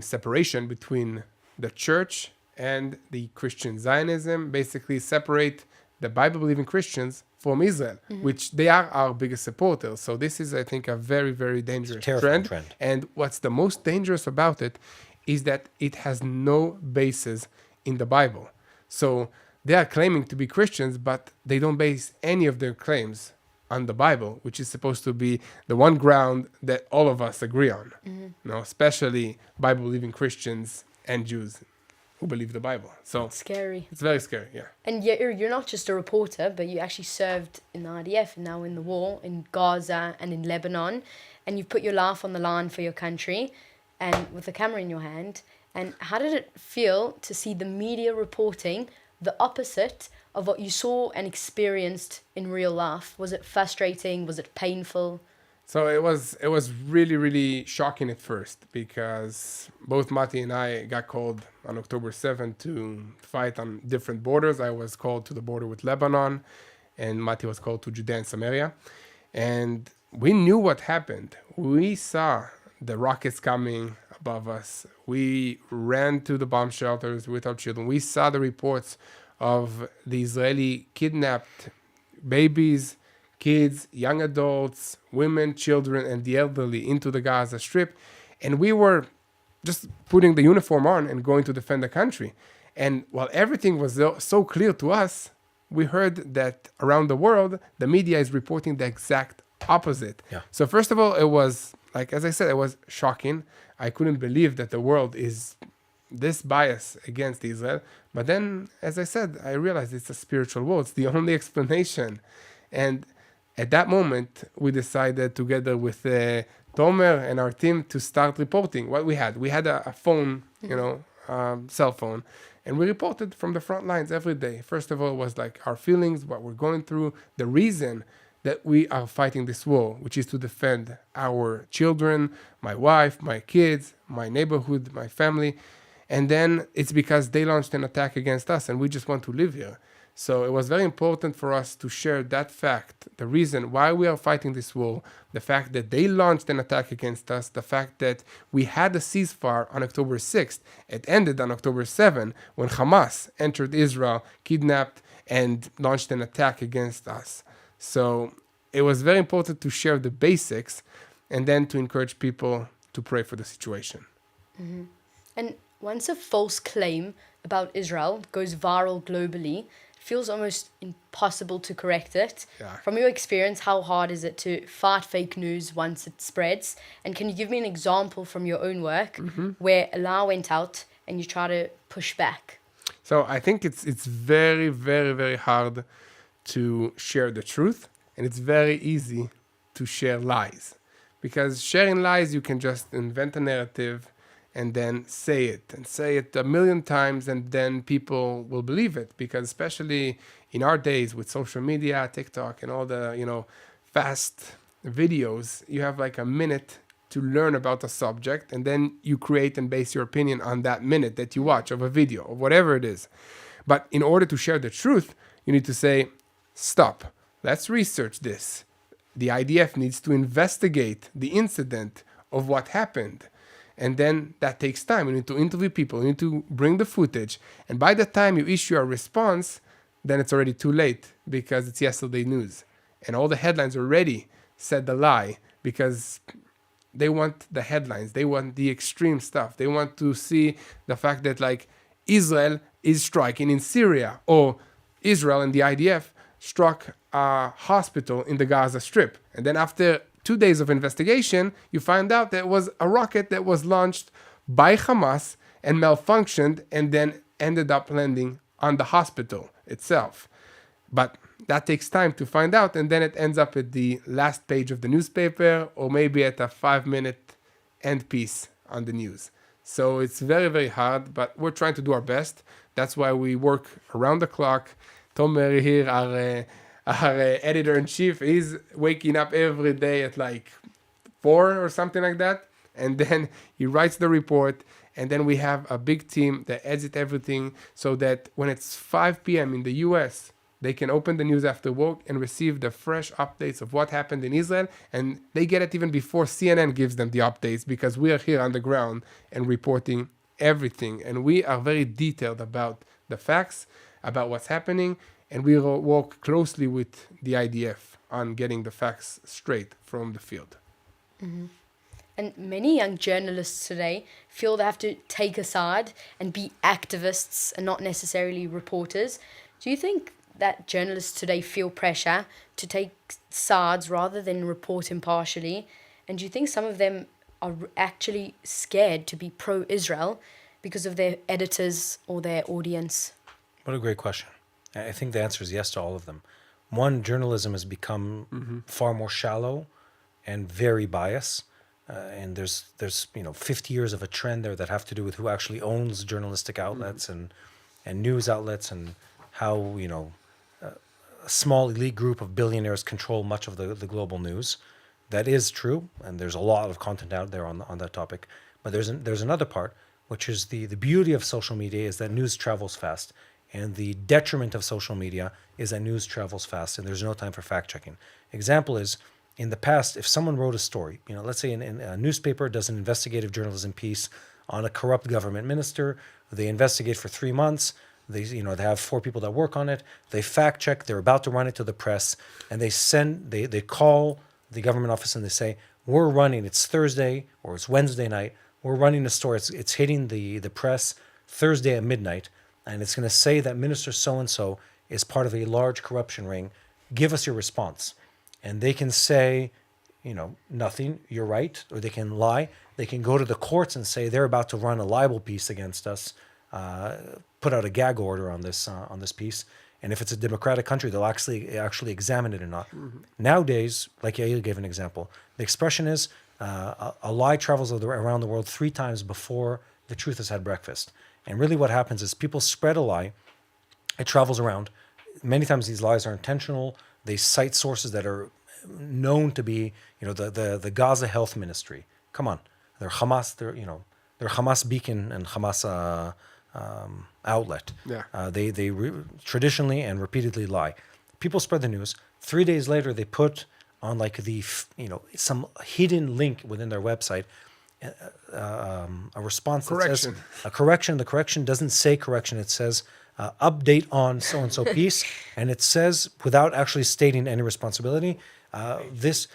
separation between the church and the Christian Zionism, basically separate the Bible-believing Christians from Israel, which they are our biggest supporters. So this is, I think, a very, very dangerous Terrifying trend. trend. And what's the most dangerous about it is that it has no basis in the Bible. So they are claiming to be Christians, but they don't base any of their claims on the Bible, which is supposed to be the one ground that all of us agree on. Especially Bible-believing Christians and Jews who believe the Bible. So Scary. it's very scary, yeah. And you're not just a reporter, but you actually served in the IDF and now in the war in Gaza and in Lebanon. And you put your life on the line for your country and with a camera in your hand. And how did it feel to see the media reporting the opposite of what you saw and experienced in real life? Was it frustrating? Was it painful? So it was really, really shocking at first because both Mati and I got called on October 7th to fight on different borders. I was called to the border with Lebanon and Mati was called to Judea Samaria. And we knew what happened. We saw the rockets coming above us. We ran to the bomb shelters with our children. We saw the reports of the Israeli kidnapped babies, kids, young adults, women, children, and the elderly into the Gaza Strip. And we were just putting the uniform on and going to defend the country. And while everything was so clear to us, we heard that around the world, the media is reporting the exact opposite. Yeah. So first of all, it was, like, as I said, it was shocking. I couldn't believe that the world is this biased against Israel. But then, as I said, I realized it's a spiritual war. It's the only explanation. And at that moment, we decided together with Tomer and our team to start reporting what we had. We had a phone, cell phone, and we reported from the front lines every day. First of all, it was like our feelings, what we're going through, the reason that we are fighting this war, which is to defend our children, my wife, my kids, my neighborhood, my family. And then it's because they launched an attack against us and we just want to live here. So it was very important for us to share that fact, the reason why we are fighting this war, the fact that they launched an attack against us, the fact that we had a ceasefire on October 6th. It ended on October 7th when Hamas entered Israel, kidnapped, and launched an attack against us. So it was very important to share the basics and then to encourage people to pray for the situation. Mm-hmm. And once a false claim about Israel goes viral globally, it feels almost impossible to correct it. Yeah. From your experience, how hard is it to fight fake news once it spreads? And can you give me an example from your own work where a lie went out and you try to push back? So I think it's very, very, very hard to share the truth, and it's very easy to share lies. Because sharing lies, you can just invent a narrative and then say it a million times, and then people will believe it. Because especially in our days with social media, TikTok, and all the, fast videos, you have like a minute to learn about a subject, and then you create and base your opinion on that minute that you watch of a video, or whatever it is. But in order to share the truth, you need to say, stop, let's research this. the IDF needs to investigate the incident of what happened. And then that takes time. You need to interview people, you need to bring the footage. And by the time you issue a response, then it's already too late because it's yesterday news. And all the headlines already said the lie because they want the headlines. They want the extreme stuff. They want to see the fact that like Israel is striking in Syria, or Israel and the IDF struck a hospital in the Gaza Strip. And then after 2 days of investigation, you find out that it was a rocket that was launched by Hamas and malfunctioned and then ended up landing on the hospital itself. But that takes time to find out, and then it ends up at the last page of the newspaper or maybe at a 5-minute end piece on the news. So it's very, very hard, but we're trying to do our best. That's why we work around the clock. Tomer here, our editor-in-chief, is waking up every day at like 4 or something like that. And then he writes the report. And then we have a big team that edits everything so that when it's 5 p.m. in the US, they can open the news after work and receive the fresh updates of what happened in Israel. And they get it even before CNN gives them the updates because we are here on the ground and reporting everything. And we are very detailed about the facts, about what's happening. And we work closely with the IDF on getting the facts straight from the field. Mm-hmm. And many young journalists today feel they have to take a side and be activists and not necessarily reporters. Do you think that journalists today feel pressure to take sides rather than report impartially? And do you think some of them are actually scared to be pro-Israel because of their editors or their audience? What a great question. I think the answer is yes to all of them. One, journalism has become far more shallow and very biased. And there's 50 years of a trend there that have to do with who actually owns journalistic outlets and news outlets, and how a small elite group of billionaires control much of the global news. That is true, and there's a lot of content out there on that topic. But there's another part, which is the beauty of social media is that news travels fast, and the detriment of social media is that news travels fast, and there's no time for fact checking. Example is, in the past, if someone wrote a story, let's say in a newspaper does an investigative journalism piece on a corrupt government minister, they investigate for 3 months, they have 4 people that work on it, they fact check, they're about to run it to the press, and they call the government office and they say, we're running, it's Thursday or it's Wednesday night, we're running a story, it's hitting the press Thursday at midnight, and it's going to say that Minister so-and-so is part of a large corruption ring, give us your response. And they can say, nothing, you're right, or they can lie. They can go to the courts and say they're about to run a libel piece against us, put out a gag order on this piece. And if it's a democratic country, they'll actually examine it or not. Mm-hmm. Nowadays, like Yael gave an example, the expression is a lie travels around the world 3 times before the truth has had breakfast. And really what happens is people spread a lie, it travels around. Many times these lies are intentional. They cite sources that are known to be, the Gaza Health Ministry. Come on, they're Hamas. They're Hamas beacon and Hamas outlet. Yeah. They traditionally and repeatedly lie. People spread the news. 3 days later, they put on some hidden link within their website a response that says a correction. The correction doesn't say correction. It says update on so-and-so piece, and it says, without actually stating any responsibility, this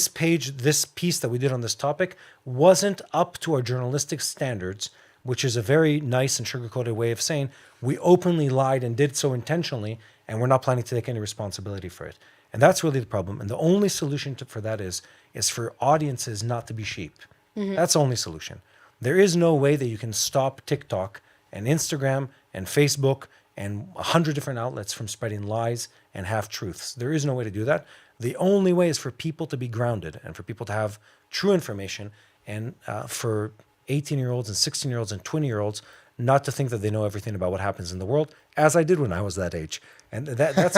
piece that we did on this topic wasn't up to our journalistic standards, which is a very nice and sugar-coated way of saying we openly lied and did so intentionally, and we're not planning to take any responsibility for it. And that's really the problem. And the only solution for that is for audiences not to be sheep. Mm-hmm. That's the only solution. There is no way that you can stop TikTok and Instagram and Facebook and 100 different outlets from spreading lies and half-truths. There is no way to do that. The only way is for people to be grounded and for people to have true information, and for 18-year-olds and 16-year-olds and 20-year-olds not to think that they know everything about what happens in the world, as I did when I was that age. And it's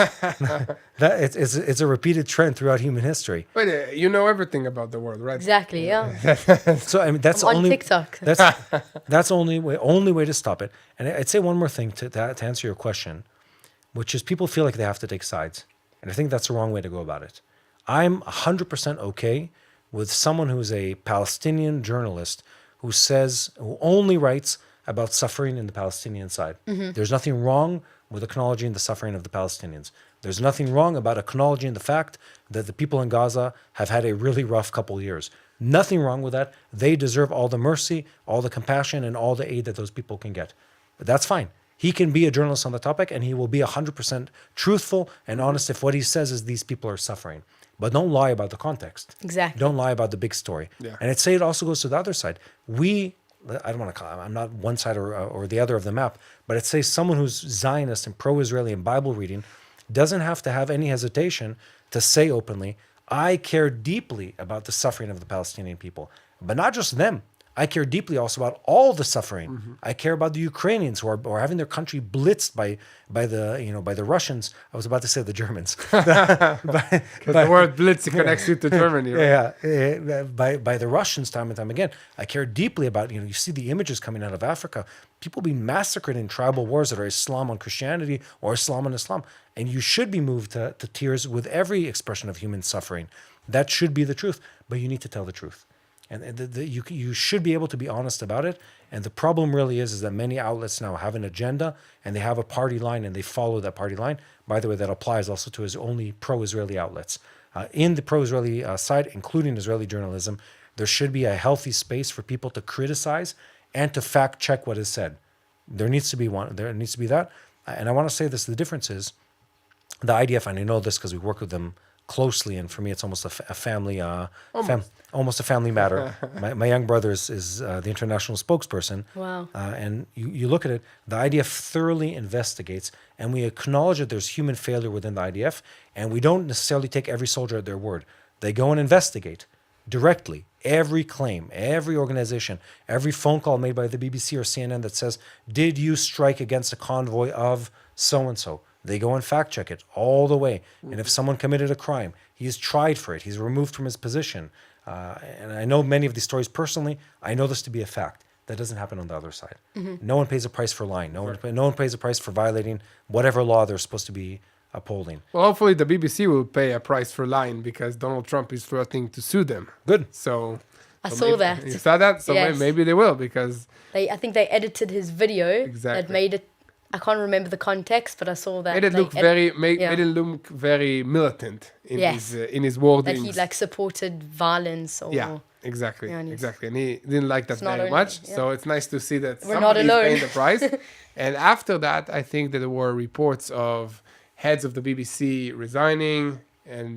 a repeated trend throughout human history. But you know everything about the world, right? Exactly, yeah. So I mean, that's on TikTok. That's only way to stop it. And I'd say one more thing to answer your question, which is people feel like they have to take sides, and I think that's the wrong way to go about it. I'm 100% okay with someone who's a Palestinian journalist who only writes about suffering in the Palestinian side. There's nothing wrong with acknowledging the suffering of the Palestinians. There's nothing wrong about acknowledging the fact that the people in Gaza have had a really rough couple of years. Nothing wrong with that. They deserve all the mercy, all the compassion, and all the aid that those people can get. That's fine. He can be a journalist on the topic, and he will be 100% truthful and honest if what he says is these people are suffering. But don't lie about the context. Exactly. Don't lie about the big story. Yeah. And I'd say it also goes to the other side. I don't want to call, I'm not one side or the other of the map, but I'd say someone who's Zionist and pro-Israeli and Bible reading doesn't have to have any hesitation to say openly, I care deeply about the suffering of the Palestinian people, but not just them. I care deeply also about all the suffering. I care about the Ukrainians who are having their country blitzed by the Russians. I was about to say the Germans. Because the word blitz connects you to Germany, right? Yeah, by the Russians time and time again. I care deeply about, you see the images coming out of Africa, people being massacred in tribal wars that are Islam on Christianity or Islam on Islam. And you should be moved to tears with every expression of human suffering. That should be the truth, but you need to tell the truth. And you should be able to be honest about it. And the problem really is that many outlets now have an agenda and they have a party line and they follow that party line. By the way, that applies also to his only pro-Israeli outlets. In the pro-Israeli side, including Israeli journalism, there should be a healthy space for people to criticize and to fact check what is said. There needs to be that. And I want to say this, the difference is the IDF, and I know this because we work with them closely, and for me it's almost a family almost a family matter. My young brother is the international spokesperson. Wow. And you look at it, the IDF thoroughly investigates, and we acknowledge that there's human failure within the IDF, and we don't necessarily take every soldier at their word. They go and investigate directly every claim, every organization, every phone call made by the BBC or CNN that says, did you strike against a convoy of so-and-so? They go and fact check it all the way. And if someone committed a crime, he's tried for it. He's removed from his position. And I know many of these stories personally. I know this to be a fact. That doesn't happen on the other side. No one pays a price for lying. No one pays a price for violating whatever law they're supposed to be upholding. Well, hopefully the BBC will pay a price for lying because Donald Trump is threatening to sue them. Good. So I saw that. You saw that? So Yes. maybe they will because I think they edited his video. Exactly. That made it. I can't remember the context, but I saw that. made it look made it look very militant in Yes. his wordings. That he supported violence or. Yeah, exactly, Yeah, and exactly. And he didn't like that It's not very only- much. yeah. So it's nice to see that We're not somebody's alone. paying the price. And after that, I think that there were reports of heads of the BBC resigning, and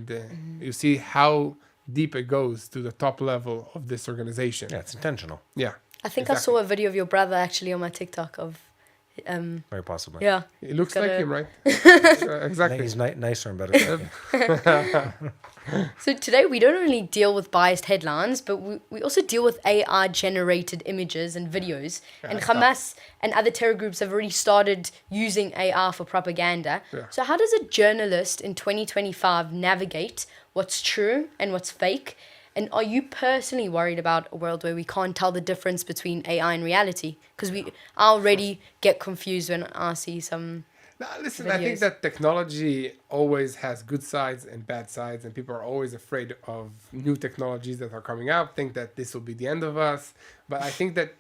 you see how deep it goes to the top level of this organization. Yeah, it's intentional. Yeah. I think I saw a video of your brother actually on my TikTok of. Very possibly. Yeah. It looks Got like a- him, right? Exactly. He's nicer and better. So today we don't only deal with biased headlines, but we also deal with AI-generated images and videos. And Hamas and other terror groups have already started using AI for propaganda. Yeah. So how does a journalist in 2025 navigate what's true and what's fake? And are you personally worried about a world where we can't tell the difference between AI and reality? Because I already get confused when I see some... Now, listen, I think videos. that technology always has good sides and bad sides, and people are always afraid of new technologies that are coming out, think that this will be the end of us. But I think that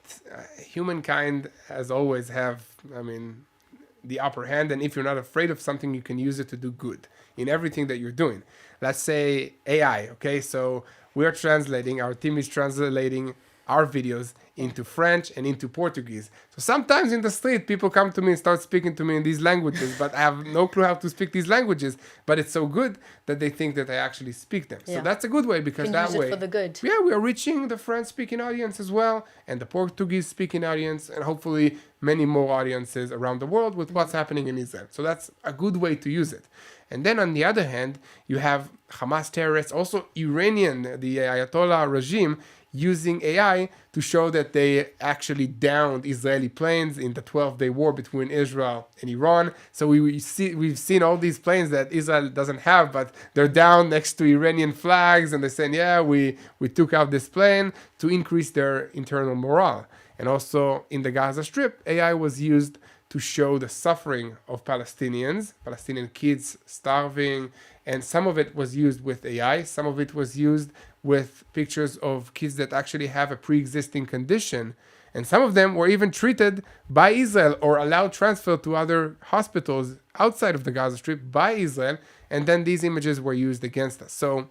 humankind, as always, the upper hand, and if you're not afraid of something, you can use it to do good in everything that you're doing. Let's say AI, okay? So we are translating, our team is translating our videos into French and into Portuguese. So sometimes in the street, people come to me and start speaking to me in these languages, but I have no clue how to speak these languages. But it's so good that they think that I actually speak them. Yeah. So that's a good way because Can that use it way, for the good. yeah, we are reaching the French-speaking audience as well, and the Portuguese-speaking audience, and hopefully many more audiences around the world with what's happening in Israel. So that's a good way to use it. And then on the other hand, you have Hamas terrorists, also Iranian, the Ayatollah regime, using AI to show that they actually downed Israeli planes in the 12-day war between Israel and Iran. So we've seen all these planes that Israel doesn't have, but they're down next to Iranian flags, and they're saying, yeah, we took out this plane to increase their internal morale. And also in the Gaza Strip, AI was used to show the suffering of Palestinians, Palestinian kids starving, and some of it was used with AI, some of it was used with pictures of kids that actually have a pre-existing condition, and some of them were even treated by Israel or allowed transfer to other hospitals outside of the Gaza Strip by Israel, and then these images were used against us. So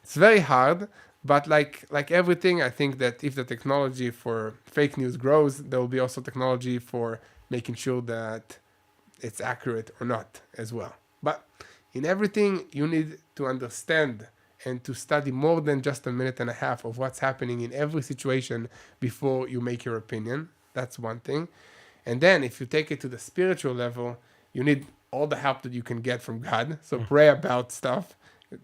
it's very hard, but like everything, I think that if the technology for fake news grows, there will be also technology for making sure that it's accurate or not as well. But in everything, you need to understand and to study more than just a minute and a half of what's happening in every situation before you make your opinion. That's one thing. And then if you take it to the spiritual level, you need all the help that you can get from God. So pray about stuff.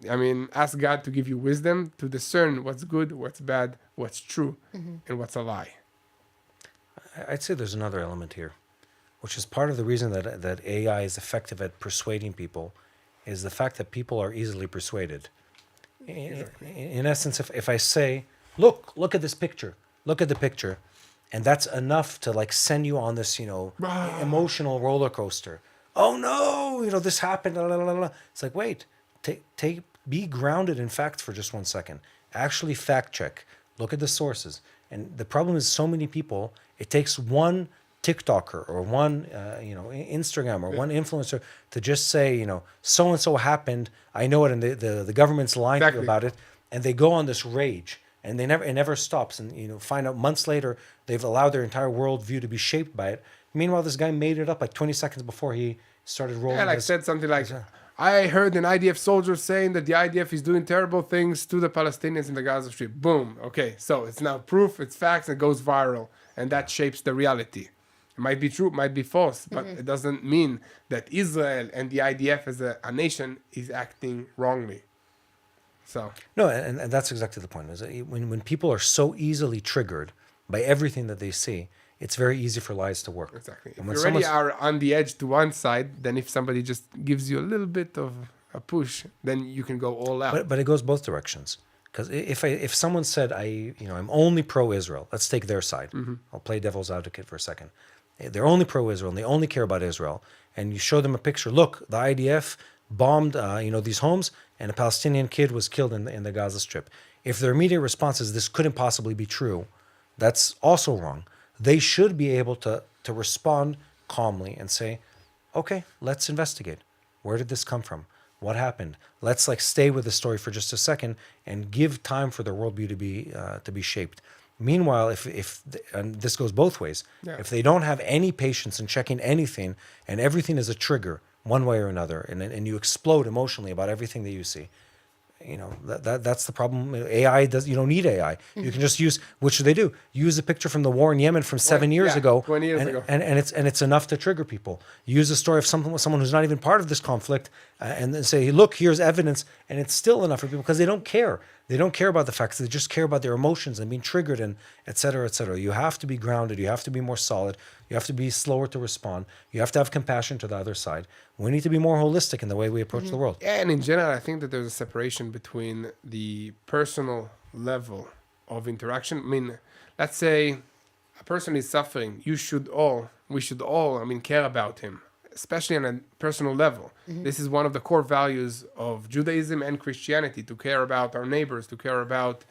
I mean, ask God to give you wisdom to discern what's good, what's bad, what's true, and what's a lie. I'd say there's another element here, which is part of the reason that AI is effective at persuading people, is the fact that people are easily persuaded. In essence, if I say, look at this picture, look at the picture, and that's enough to like send you on this, emotional roller coaster. Oh no, this happened. Blah, blah, blah. It's like, wait, be grounded in facts for just 1 second. Actually fact check. Look at the sources. And the problem is so many people, it takes one TikToker or one, Instagram or one influencer to just say, so-and-so happened. I know it. And the government's lying to you about it. And they go on this rage and it never stops. And, find out months later, they've allowed their entire worldview to be shaped by it. Meanwhile, this guy made it up like 20 seconds before he started rolling. Yeah, said something like, I heard an IDF soldier saying that the IDF is doing terrible things to the Palestinians in the Gaza Strip. Boom. Okay, so it's now proof, it's facts, it goes viral. And that shapes the reality. It might be true, it might be false, but it doesn't mean that Israel and the IDF as a nation is acting wrongly. So no, and that's exactly the point. Is that when people are so easily triggered by everything that they see, it's very easy for lies to work. Exactly. If you already are on the edge to one side, then if somebody just gives you a little bit of a push, then you can go all out. But it goes both directions. Because if someone said I'm only pro-Israel, let's take their side. I'll play devil's advocate for a second. They're only pro-Israel and they only care about Israel, and you show them a picture. Look, the IDF bombed these homes, and a Palestinian kid was killed in the Gaza Strip. If their immediate response is this couldn't possibly be true, that's also wrong. They should be able to respond calmly and say, okay, let's investigate. Where did this come from? What happened? Let's stay with the story for just a second and give time for their worldview to be shaped. Meanwhile, if and this goes both ways, if they don't have any patience in checking anything and everything is a trigger one way or another, and you explode emotionally about everything that you see, that's the problem. AI you don't need AI. You can just use, what should they do? Use a picture from the war in Yemen from 7 years ago. 20 years ago. And it's enough to trigger people. Use a story of someone who's not even part of this conflict and then say, look, here's evidence, and it's still enough for people because they don't care. They don't care about the facts. They just care about their emotions and being triggered and et cetera, et cetera. You have to be grounded. You have to be more solid. You have to be slower to respond. You have to have compassion to the other side. We need to be more holistic in the way we approach the world. And in general, I think that there's a separation between the personal level of interaction. I mean, let's say a person is suffering. We should all, care about him, especially on a personal level. This is one of the core values of Judaism and Christianity, to care about our neighbors, to care about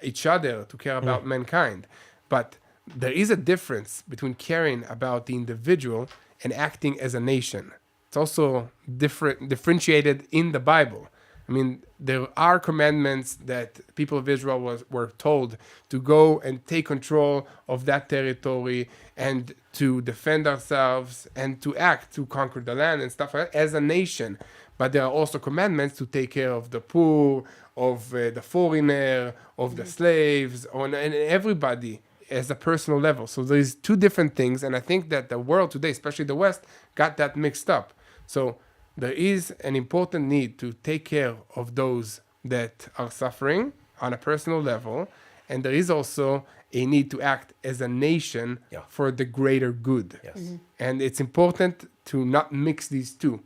each other, to care about mankind. But there is a difference between caring about the individual and acting as a nation. It's also differentiated in the Bible. I mean, there are commandments that people of Israel were told to go and take control of that territory and to defend ourselves and to act to conquer the land and stuff like that as a nation. But there are also commandments to take care of the poor, of the foreigner, of the slaves, and everybody as a personal level. So there's two different things, and I think that the world today, especially the West, got that mixed up. So there is an important need to take care of those that are suffering on a personal level, and there is also a need to act as a nation for the greater good. Yes. And it's important to not mix these two,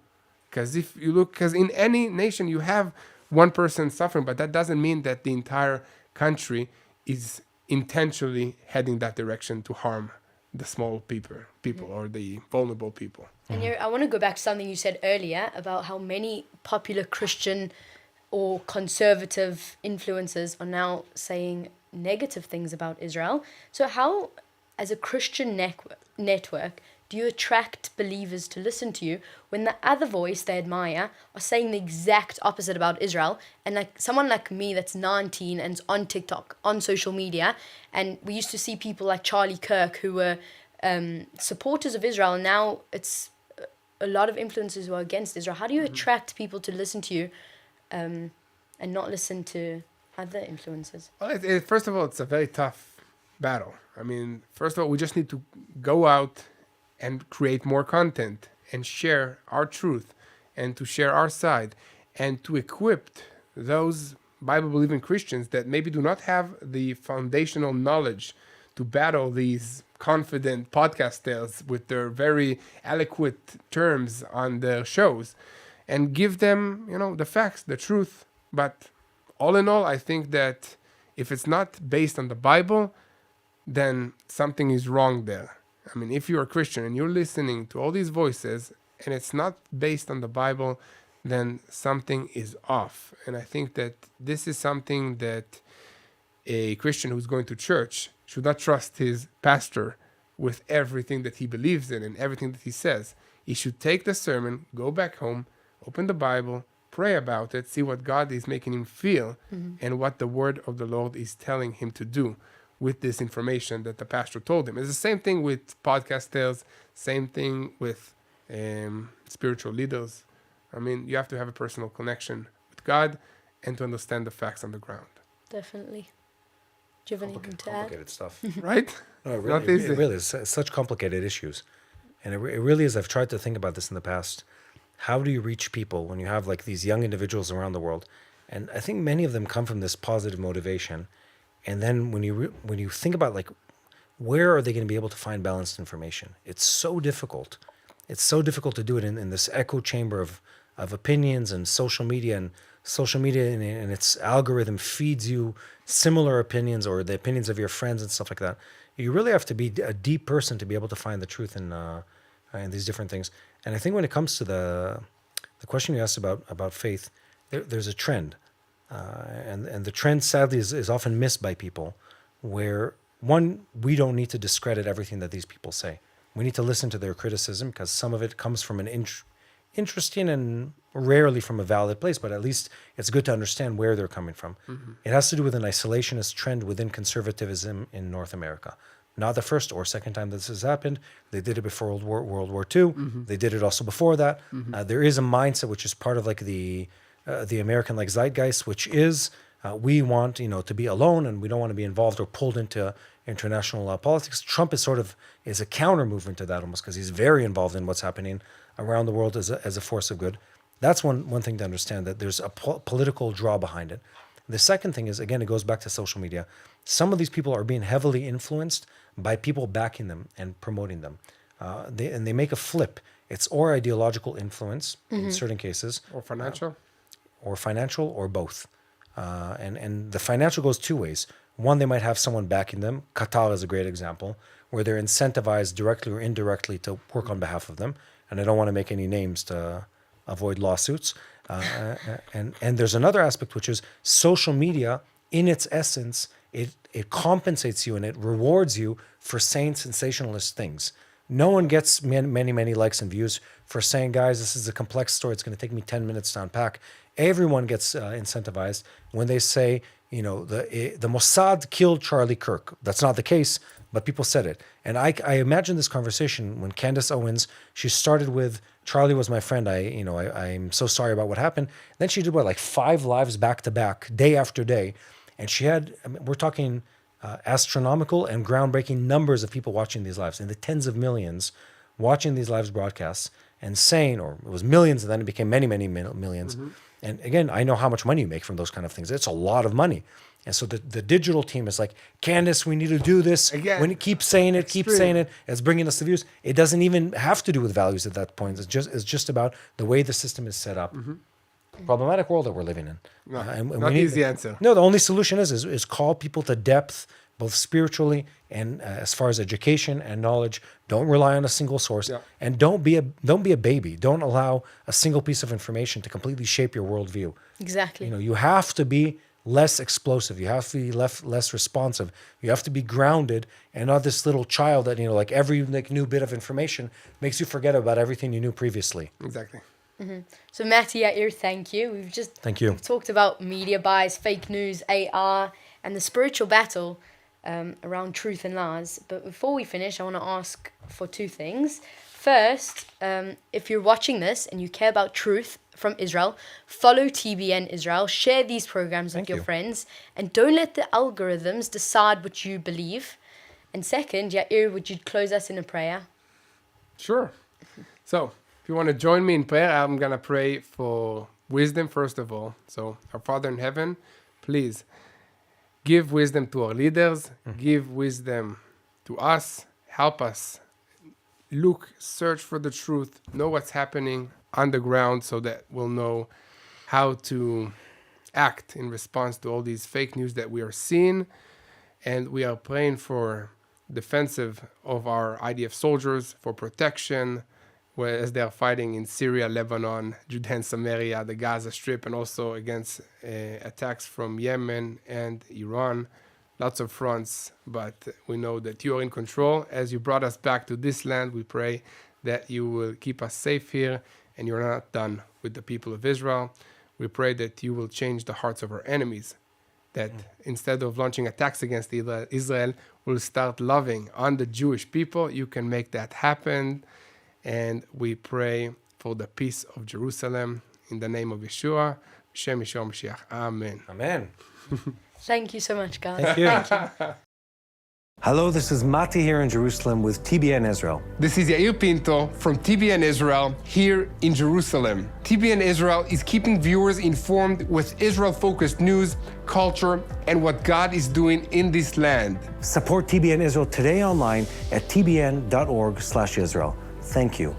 because if you look, because in any nation you have one person suffering, but that doesn't mean that the entire country is intentionally heading that direction to harm the small people or the vulnerable people. And I want to go back to something you said earlier about how many popular Christian or conservative influencers are now saying negative things about Israel. So how, as a Christian network, do you attract believers to listen to you when the other voice they admire are saying the exact opposite about Israel? And like someone like me that's 19 and is on TikTok, on social media, and we used to see people like Charlie Kirk who were supporters of Israel, and now it's a lot of influencers who are against Israel. How do you attract people to listen to you and not listen to other influencers? Well, first of all, it's a very tough battle. I mean, first of all, we just need to go out and create more content and share our truth and to share our side and to equip those Bible-believing Christians that maybe do not have the foundational knowledge to battle these confident podcasters with their very eloquent terms on their shows, and give them, the facts, the truth. But all in all, I think that if it's not based on the Bible, then something is wrong there. I mean, if you're a Christian and you're listening to all these voices and it's not based on the Bible, then something is off. And I think that this is something that a Christian who's going to church should not trust his pastor with everything that he believes in and everything that he says. He should take the sermon, go back home, open the Bible, pray about it, see what God is making him feel and what the word of the Lord is telling him to do with this information that the pastor told him. It's the same thing with podcasters, same thing with spiritual leaders. I mean, you have to have a personal connection with God and to understand the facts on the ground. Definitely. Do you have anything to add? Complicated stuff. Right? No, it Not really, easy. it really is such complicated issues. And it really is. I've tried to think about this in the past. How do you reach people when you have like these young individuals around the world? And I think many of them come from this positive motivation. And then when you think about like, where are they going to be able to find balanced information? It's so difficult. It's so difficult to do it in this echo chamber of opinions and social media. And social media and its algorithm feeds you similar opinions or the opinions of your friends and stuff like that. You really have to be a deep person to be able to find the truth in these different things. And I think when it comes to the question you asked about faith, there's a trend. And the trend, sadly, is often missed by people, where, one, we don't need to discredit everything that these people say. We need to listen to their criticism, because some of it comes from an interesting and rarely from a valid place, but at least it's good to understand where they're coming from. It has to do with an isolationist trend within conservatism in North America. Not the first or second time this has happened. They did it before World War II. They did it also before that. There is a mindset which is part of like the American like zeitgeist, which is we want to be alone and we don't want to be involved or pulled into international politics. Trump is a counter movement to that almost, because he's very involved in what's happening around the world as a force of good. That's one thing to understand, that there's a political draw behind it. The second thing is, again, it goes back to social media. Some of these people are being heavily influenced by people backing them and promoting them. They make a flip. It's or ideological influence in certain cases. Or financial. Or both. And the financial goes two ways. One, they might have someone backing them. Qatar is a great example, where they're incentivized directly or indirectly to work on behalf of them. And I don't want to make any names to avoid lawsuits. And there's another aspect, which is social media, in its essence, it compensates you and it rewards you for saying sensationalist things. No one gets many likes and views for saying, guys, this is a complex story. It's going to take me 10 minutes to unpack. Everyone gets incentivized when they say, the Mossad killed Charlie Kirk. That's not the case, but people said it. And I imagine this conversation when Candace Owens, she started with, Charlie was my friend. I'm so sorry about what happened. Then she did 5 lives back to back, day after day. And she had, we're talking astronomical and groundbreaking numbers of people watching these lives, in the tens of millions watching these lives broadcasts and saying, or it was millions and then it became many millions. And again, I know how much money you make from those kind of things. It's a lot of money. And so the digital team is like, Candace, we need to do this. Again, when it keeps saying it, it's bringing us the views. It doesn't even have to do with values at that point. It's just about the way the system is set up. Problematic world that we're living in. Not easy answer. No, the only solution is call people to depth, both spiritually and as far as education and knowledge. Don't rely on a single source, and don't be a baby. Don't allow a single piece of information to completely shape your worldview. Exactly. You have to be less explosive. You have to be less responsive. You have to be grounded and not this little child that, like every new bit of information makes you forget about everything you knew previously. Exactly. So Matty, Yair, thank you. Thank you. We've talked about media bias, fake news, AR, and the spiritual battle around truth and lies. But before we finish, I want to ask for two things. First, if you're watching this and you care about truth from Israel, follow TBN Israel, share these programs with your friends, and don't let the algorithms decide what you believe. And second, Yair, would you close us in a prayer? Sure. So, if you want to join me in prayer, I'm going to pray for wisdom, first of all. So, our Father in heaven, please give wisdom to our leaders, give wisdom to us, help us look, search for the truth, know what's happening on the ground so that we'll know how to act in response to all these fake news that we are seeing. And we are praying for defensive of our IDF soldiers, for protection, as they are fighting in Syria, Lebanon, Judea Samaria, the Gaza Strip, and also against attacks from Yemen and Iran. Lots of fronts, but we know that you are in control. As you brought us back to this land, we pray that you will keep us safe here, and you're not done with the people of Israel. We pray that you will change the hearts of our enemies, that instead of launching attacks against Israel, we'll start loving on the Jewish people. You can make that happen. And we pray for the peace of Jerusalem in the name of Yeshua. Shem Yeshua Mashiach. Amen. Amen. Thank you so much, guys. Thank you. Hello, this is Mati here in Jerusalem with TBN Israel. This is Yair Pinto from TBN Israel here in Jerusalem. TBN Israel is keeping viewers informed with Israel-focused news, culture, and what God is doing in this land. Support TBN Israel today online at tbn.org/Israel. Thank you.